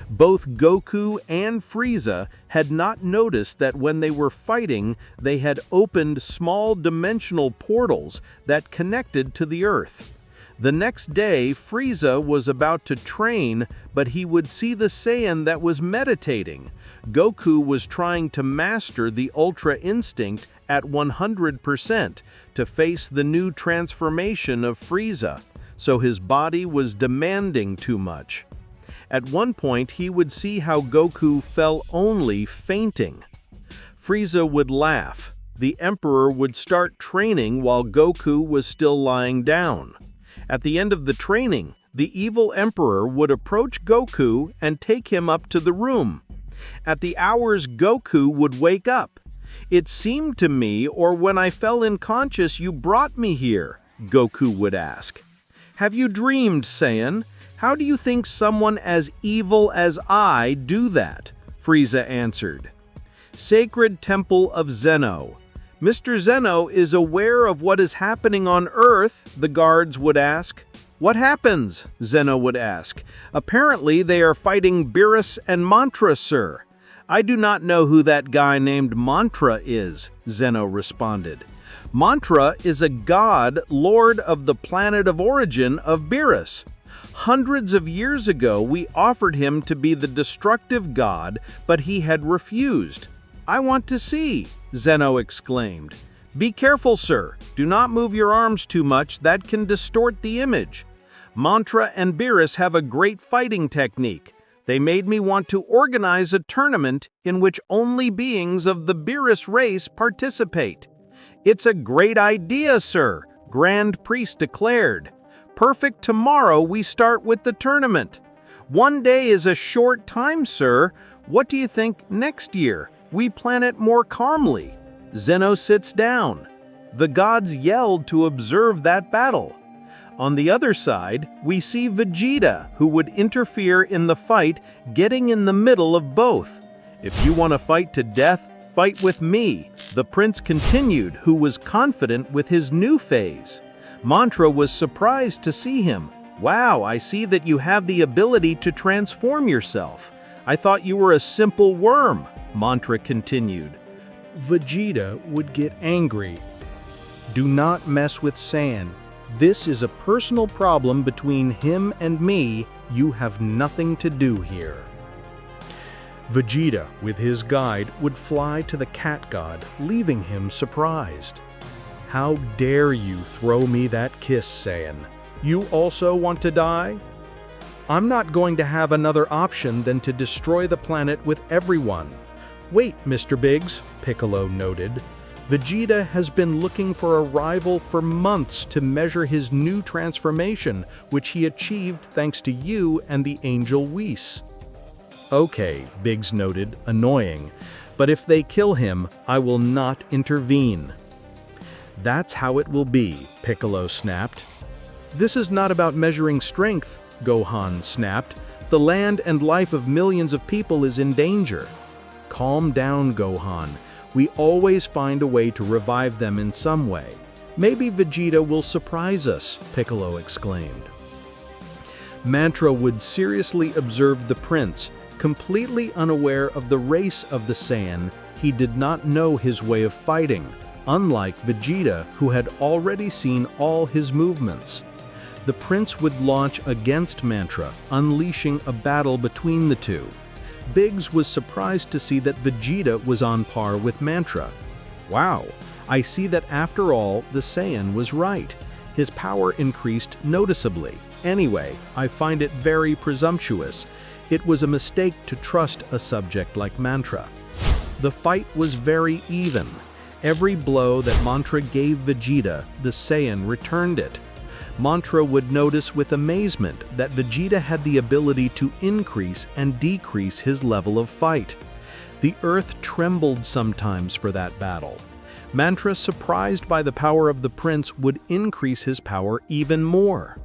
Both Goku and Frieza had not noticed that when they were fighting, they had opened small dimensional portals that connected to the Earth. The next day, Frieza was about to train, but he would see the Saiyan that was meditating. Goku was trying to master the Ultra Instinct at 100% to face the new transformation of Frieza, so his body was demanding too much. At one point, he would see how Goku fell only fainting. Frieza would laugh. The Emperor would start training while Goku was still lying down. At the end of the training, the evil Emperor would approach Goku and take him up to the room. At the hours, Goku would wake up. "It seemed to me, or when I fell unconscious, you brought me here," Goku would ask. "Have you dreamed, Saiyan? How do you think someone as evil as I do that?" Frieza answered. "Sacred Temple of Zeno. Mr. Zeno is aware of what is happening on Earth," the guards would ask. "What happens?" Zeno would ask. "Apparently they are fighting Beerus and Mantra, sir." "I do not know who that guy named Mantra is," Zeno responded. "Mantra is a god, lord of the planet of origin of Beerus. Hundreds of years ago, we offered him to be the destructive god, but he had refused." "I want to see," Zeno exclaimed. "Be careful, sir. Do not move your arms too much. That can distort the image. Mantra and Beerus have a great fighting technique. They made me want to organize a tournament in which only beings of the Beerus race participate." "It's a great idea, sir," Grand Priest declared. "Perfect. Tomorrow we start with the tournament." "One day is a short time, sir. What do you think next year? We plan it more calmly." Zeno sits down. The gods yelled to observe that battle. On the other side, we see Vegeta, who would interfere in the fight, getting in the middle of both. "If you want to fight to death, fight with me," the prince continued, who was confident with his new phase. Mantra was surprised to see him. "Wow, I see that you have the ability to transform yourself. I thought you were a simple worm," Mantra continued. Vegeta would get angry. "Do not mess with Saiyan. This is a personal problem between him and me. You have nothing to do here." Vegeta, with his guide, would fly to the cat god, leaving him surprised. "How dare you throw me that kiss, Saiyan? You also want to die? I'm not going to have another option than to destroy the planet with everyone." "Wait, Mr. Biggs," Piccolo noted. Vegeta has been looking for a rival for months to measure his new transformation, which he achieved thanks to you and the Angel Whis. Okay, Biggs noted, annoying, but if they kill him, I will not intervene. That's how it will be, Piccolo snapped. This is not about measuring strength, Gohan snapped. The land and life of millions of people is in danger. Calm down, Gohan. We always find a way to revive them in some way. Maybe Vegeta will surprise us, Piccolo exclaimed. Mantra would seriously observe the prince, completely unaware of the race of the Saiyan. He did not know his way of fighting, unlike Vegeta, who had already seen all his movements. The prince would launch against Mantra, unleashing a battle between the two. Biggs was surprised to see that Vegeta was on par with Mantra. Wow, I see that after all, the Saiyan was right. His power increased noticeably. Anyway, I find it very presumptuous. It was a mistake to trust a subject like Mantra. The fight was very even. Every blow that Mantra gave Vegeta, the Saiyan returned it. Mantra would notice with amazement that Vegeta had the ability to increase and decrease his level of fight. The earth trembled sometimes for that battle. Mantra, surprised by the power of the prince, would increase his power even more.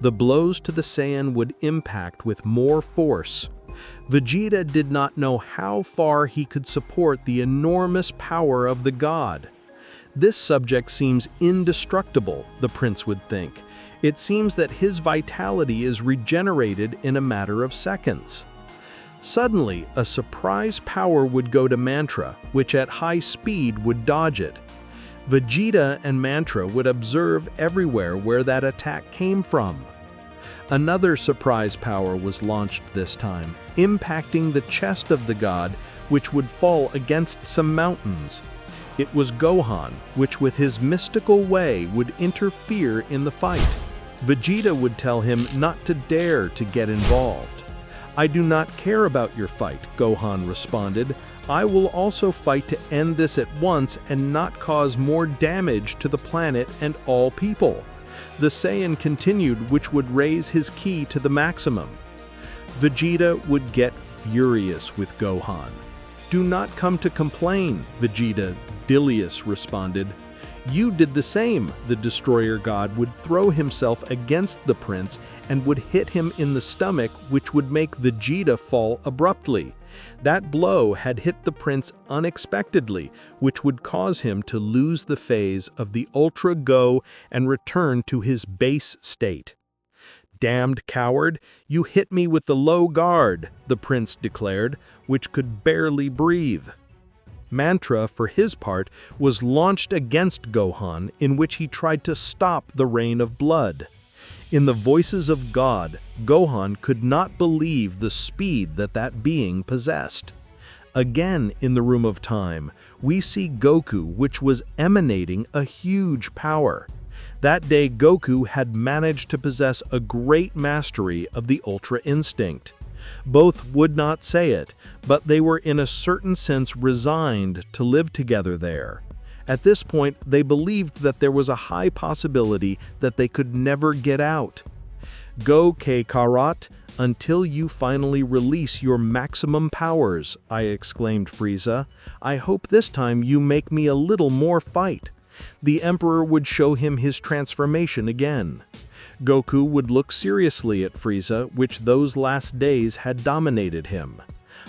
The blows to the Saiyan would impact with more force. Vegeta did not know how far he could support the enormous power of the god. This subject seems indestructible, the prince would think. It seems that his vitality is regenerated in a matter of seconds. Suddenly, a surprise power would go to Mantra, which at high speed would dodge it. Vegeta and Mantra would observe everywhere where that attack came from. Another surprise power was launched this time, impacting the chest of the god, which would fall against some mountains. It was Gohan, which with his mystical way would interfere in the fight. Vegeta would tell him not to dare to get involved. I do not care about your fight, Gohan responded. I will also fight to end this at once and not cause more damage to the planet and all people. The Saiyan continued, which would raise his ki to the maximum. Vegeta would get furious with Gohan. Do not come to complain, Vegeta, Dilius responded. You did the same. The destroyer god would throw himself against the prince and would hit him in the stomach, which would make Vegeta fall abruptly. That blow had hit the prince unexpectedly, which would cause him to lose the phase of the Ultra Go and return to his base state. Damned coward, you hit me with the low guard, the prince declared, which could barely breathe. Mantra, for his part, was launched against Gohan, in which he tried to stop the rain of blood. In the voices of God, Gohan could not believe the speed that being possessed. Again, in the Room of Time, we see Goku, which was emanating a huge power. That day, Goku had managed to possess a great mastery of the Ultra Instinct. Both would not say it, but they were in a certain sense resigned to live together there. At this point, they believed that there was a high possibility that they could never get out. Go, Kakarot, until you finally release your maximum powers, I exclaimed Frieza. I hope this time you make me a little more fight. The Emperor would show him his transformation again. Goku would look seriously at Frieza, which those last days had dominated him.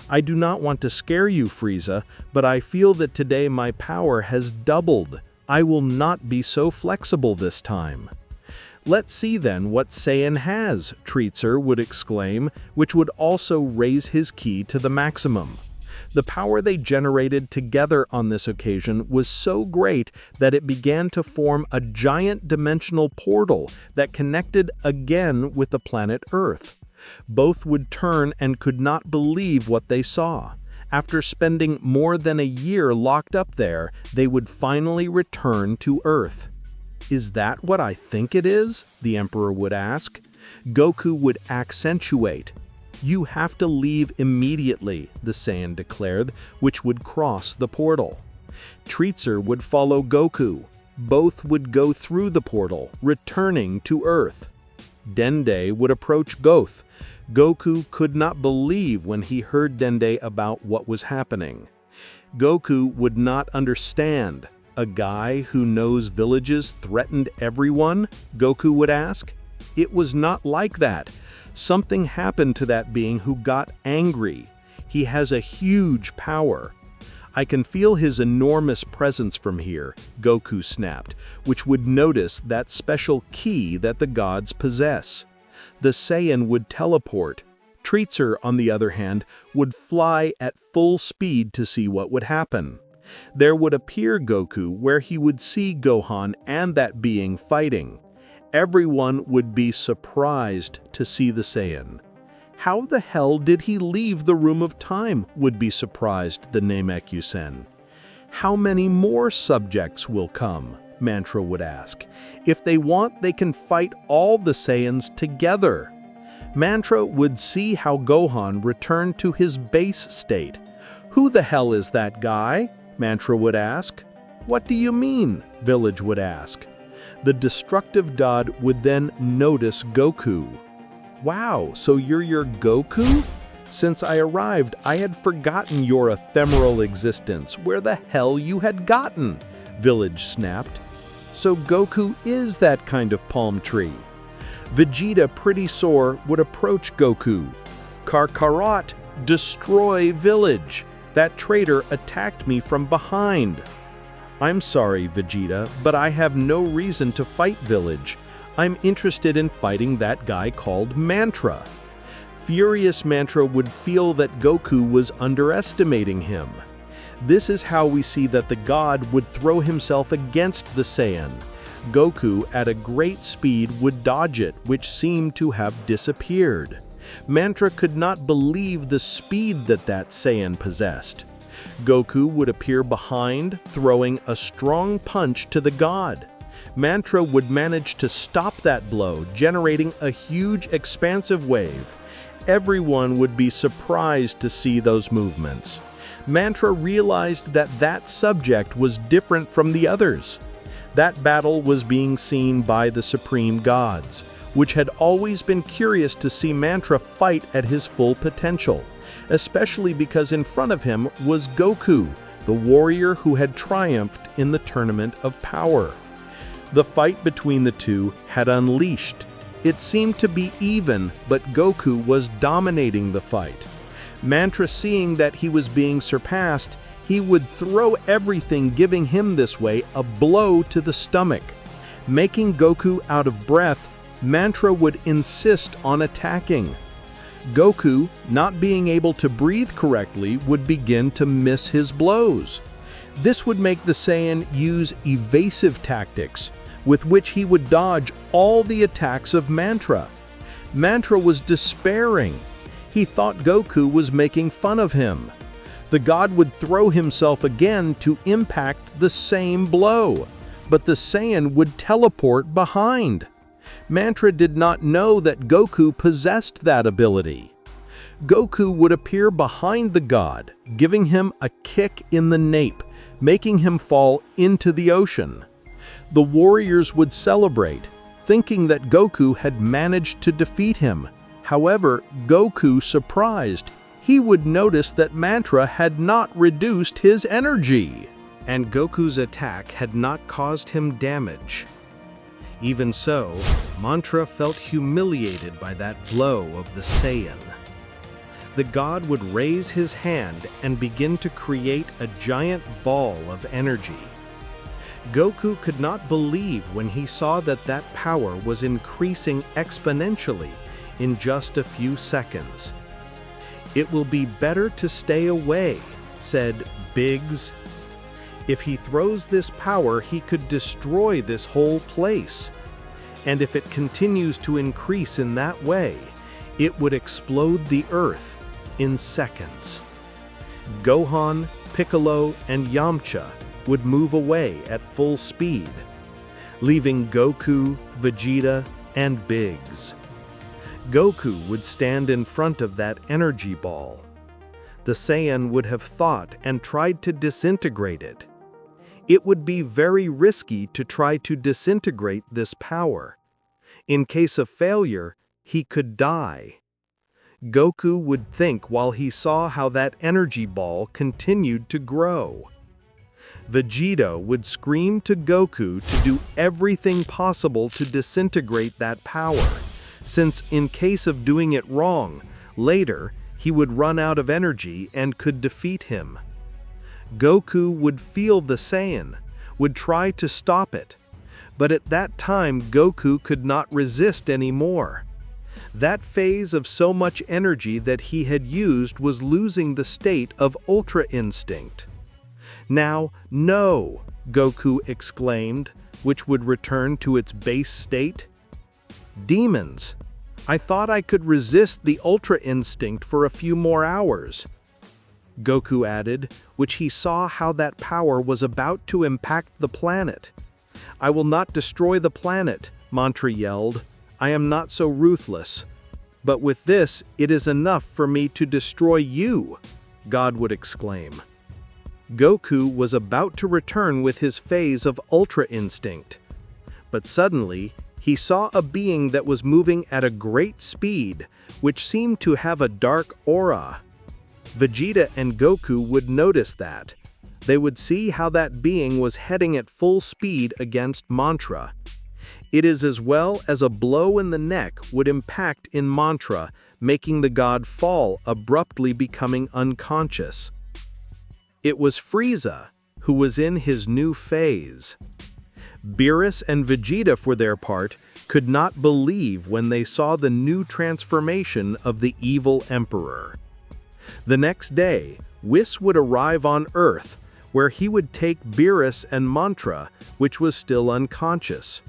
I do not want to scare you, Frieza, but I feel that today my power has doubled. I will not be so flexible this time. Let's see then what Saiyan has, Treatser would exclaim, which would also raise his ki to the maximum. The power they generated together on this occasion was so great that it began to form a giant dimensional portal that connected again with the planet Earth. Both would turn and could not believe what they saw. After spending more than a year locked up there, they would finally return to Earth. Is that what I think it is? The Emperor would ask. Goku would accentuate. You have to leave immediately, the Saiyan declared, which would cross the portal. Treatser would follow Goku. Both would go through the portal, returning to Earth. Dende would approach Goth. Goku could not believe when he heard Dende about what was happening. Goku would not understand. A guy who knows villages threatened everyone? Goku would ask. It was not like that. Something happened to that being who got angry. He has a huge power. I can feel his enormous presence from here, Goku snapped, which would notice that special ki that the gods possess. The Saiyan would teleport. Treatser, on the other hand, would fly at full speed to see what would happen. There would appear Goku where he would see Gohan and that being fighting. Everyone would be surprised to see the Saiyan. How the hell did he leave the Room of Time, would be surprised the Namekusen. How many more subjects will come, Mantra would ask. If they want, they can fight all the Saiyans together. Mantra would see how Gohan returned to his base state. Who the hell is that guy? Mantra would ask. What do you mean? Village would ask. The destructive god would then notice Goku. Wow, so you're your Goku? Since I arrived, I had forgotten your ephemeral existence. Where the hell you had gotten? Village snapped. So Goku is that kind of palm tree. Vegeta, pretty sore, would approach Goku. Karkarat, destroy Village. That traitor attacked me from behind. I'm sorry, Vegeta, but I have no reason to fight Village. I'm interested in fighting that guy called Mantra. Furious Mantra would feel that Goku was underestimating him. This is how we see that the god would throw himself against the Saiyan. Goku, at a great speed, would dodge it, which seemed to have disappeared. Mantra could not believe the speed that Saiyan possessed. Goku would appear behind, throwing a strong punch to the god. Mantra would manage to stop that blow, generating a huge expansive wave. Everyone would be surprised to see those movements. Mantra realized that subject was different from the others. That battle was being seen by the supreme gods, which had always been curious to see Mantra fight at his full potential, especially because in front of him was Goku, the warrior who had triumphed in the Tournament of Power. The fight between the two had unleashed. It seemed to be even, but Goku was dominating the fight. Mantra, seeing that he was being surpassed, he would throw everything, giving him this way a blow to the stomach. Making Goku out of breath, Mantra would insist on attacking. Goku, not being able to breathe correctly, would begin to miss his blows. This would make the Saiyan use evasive tactics, with which he would dodge all the attacks of Mantra. Mantra was despairing. He thought Goku was making fun of him. The god would throw himself again to impact the same blow, but the Saiyan would teleport behind. Mantra did not know that Goku possessed that ability. Goku would appear behind the god, giving him a kick in the nape, making him fall into the ocean. The warriors would celebrate, thinking that Goku had managed to defeat him. However, Goku, surprised, he would notice that Mantra had not reduced his energy, and Goku's attack had not caused him damage. Even so, Mantra felt humiliated by that blow of the Saiyan. The god would raise his hand and begin to create a giant ball of energy. Goku could not believe when he saw that power was increasing exponentially in just a few seconds. It will be better to stay away, said Biggs. If he throws this power, he could destroy this whole place. And if it continues to increase in that way, it would explode the Earth in seconds. Gohan, Piccolo, and Yamcha would move away at full speed, leaving Goku, Vegeta, and Biggs. Goku would stand in front of that energy ball. The Saiyan would have thought and tried to disintegrate it. It would be very risky to try to disintegrate this power. In case of failure, he could die. Goku would think while he saw how that energy ball continued to grow. Vegeta would scream to Goku to do everything possible to disintegrate that power, since in case of doing it wrong, later he would run out of energy and could defeat him. Goku would feel the Saiyan, would try to stop it, but at that time Goku could not resist anymore. That phase of so much energy that he had used was losing the state of Ultra Instinct. Now, no, Goku exclaimed, which would return to its base state. Demons! I thought I could resist the Ultra Instinct for a few more hours. Goku added, which he saw how that power was about to impact the planet. I will not destroy the planet, Mantra yelled. I am not so ruthless. But with this, it is enough for me to destroy you, God would exclaim. Goku was about to return with his phase of Ultra Instinct. But suddenly, he saw a being that was moving at a great speed, which seemed to have a dark aura. Vegeta and Goku would notice that. They would see how that being was heading at full speed against Mantra. It is as well as a blow in the neck would impact in Mantra, making the god fall, abruptly becoming unconscious. It was Frieza, who was in his new phase. Beerus and Vegeta, for their part, could not believe when they saw the new transformation of the evil Emperor. The next day, Whis would arrive on Earth, where he would take Beerus and Mantra, which was still unconscious.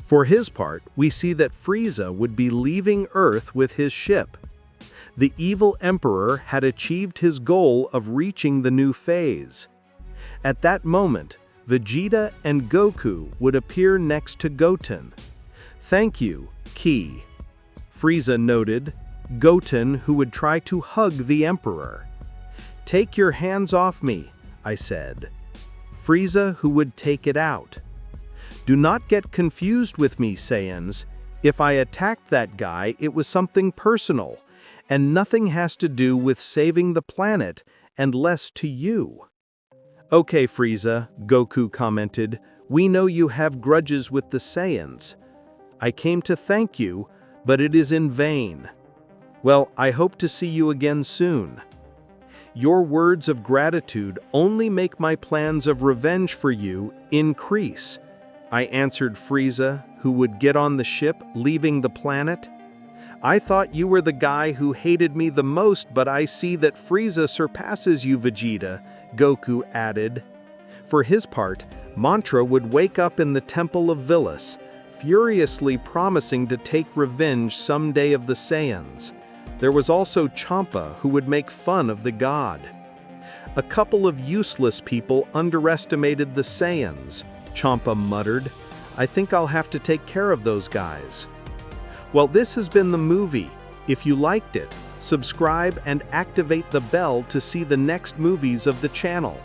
For his part, we see that Frieza would be leaving Earth with his ship. The evil Emperor had achieved his goal of reaching the new phase. At that moment, Vegeta and Goku would appear next to Goten. Thank you, Ki, Frieza noted, Goten who would try to hug the Emperor. Take your hands off me, I said. Frieza who would take it out. Do not get confused with me, Saiyans. If I attacked that guy, it was something personal, and nothing has to do with saving the planet, and less to you. Okay, Frieza, Goku commented, we know you have grudges with the Saiyans. I came to thank you, but it is in vain. Well, I hope to see you again soon. Your words of gratitude only make my plans of revenge for you increase, I answered Frieza, who would get on the ship, leaving the planet. I thought you were the guy who hated me the most, but I see that Frieza surpasses you, Vegeta, Goku added. For his part, Mantra would wake up in the Temple of Villas, furiously promising to take revenge someday of the Saiyans. There was also Champa, who would make fun of the god. A couple of useless people underestimated the Saiyans, Champa muttered. I think I'll have to take care of those guys. Well, this has been the movie. If you liked it, subscribe and activate the bell to see the next movies of the channel.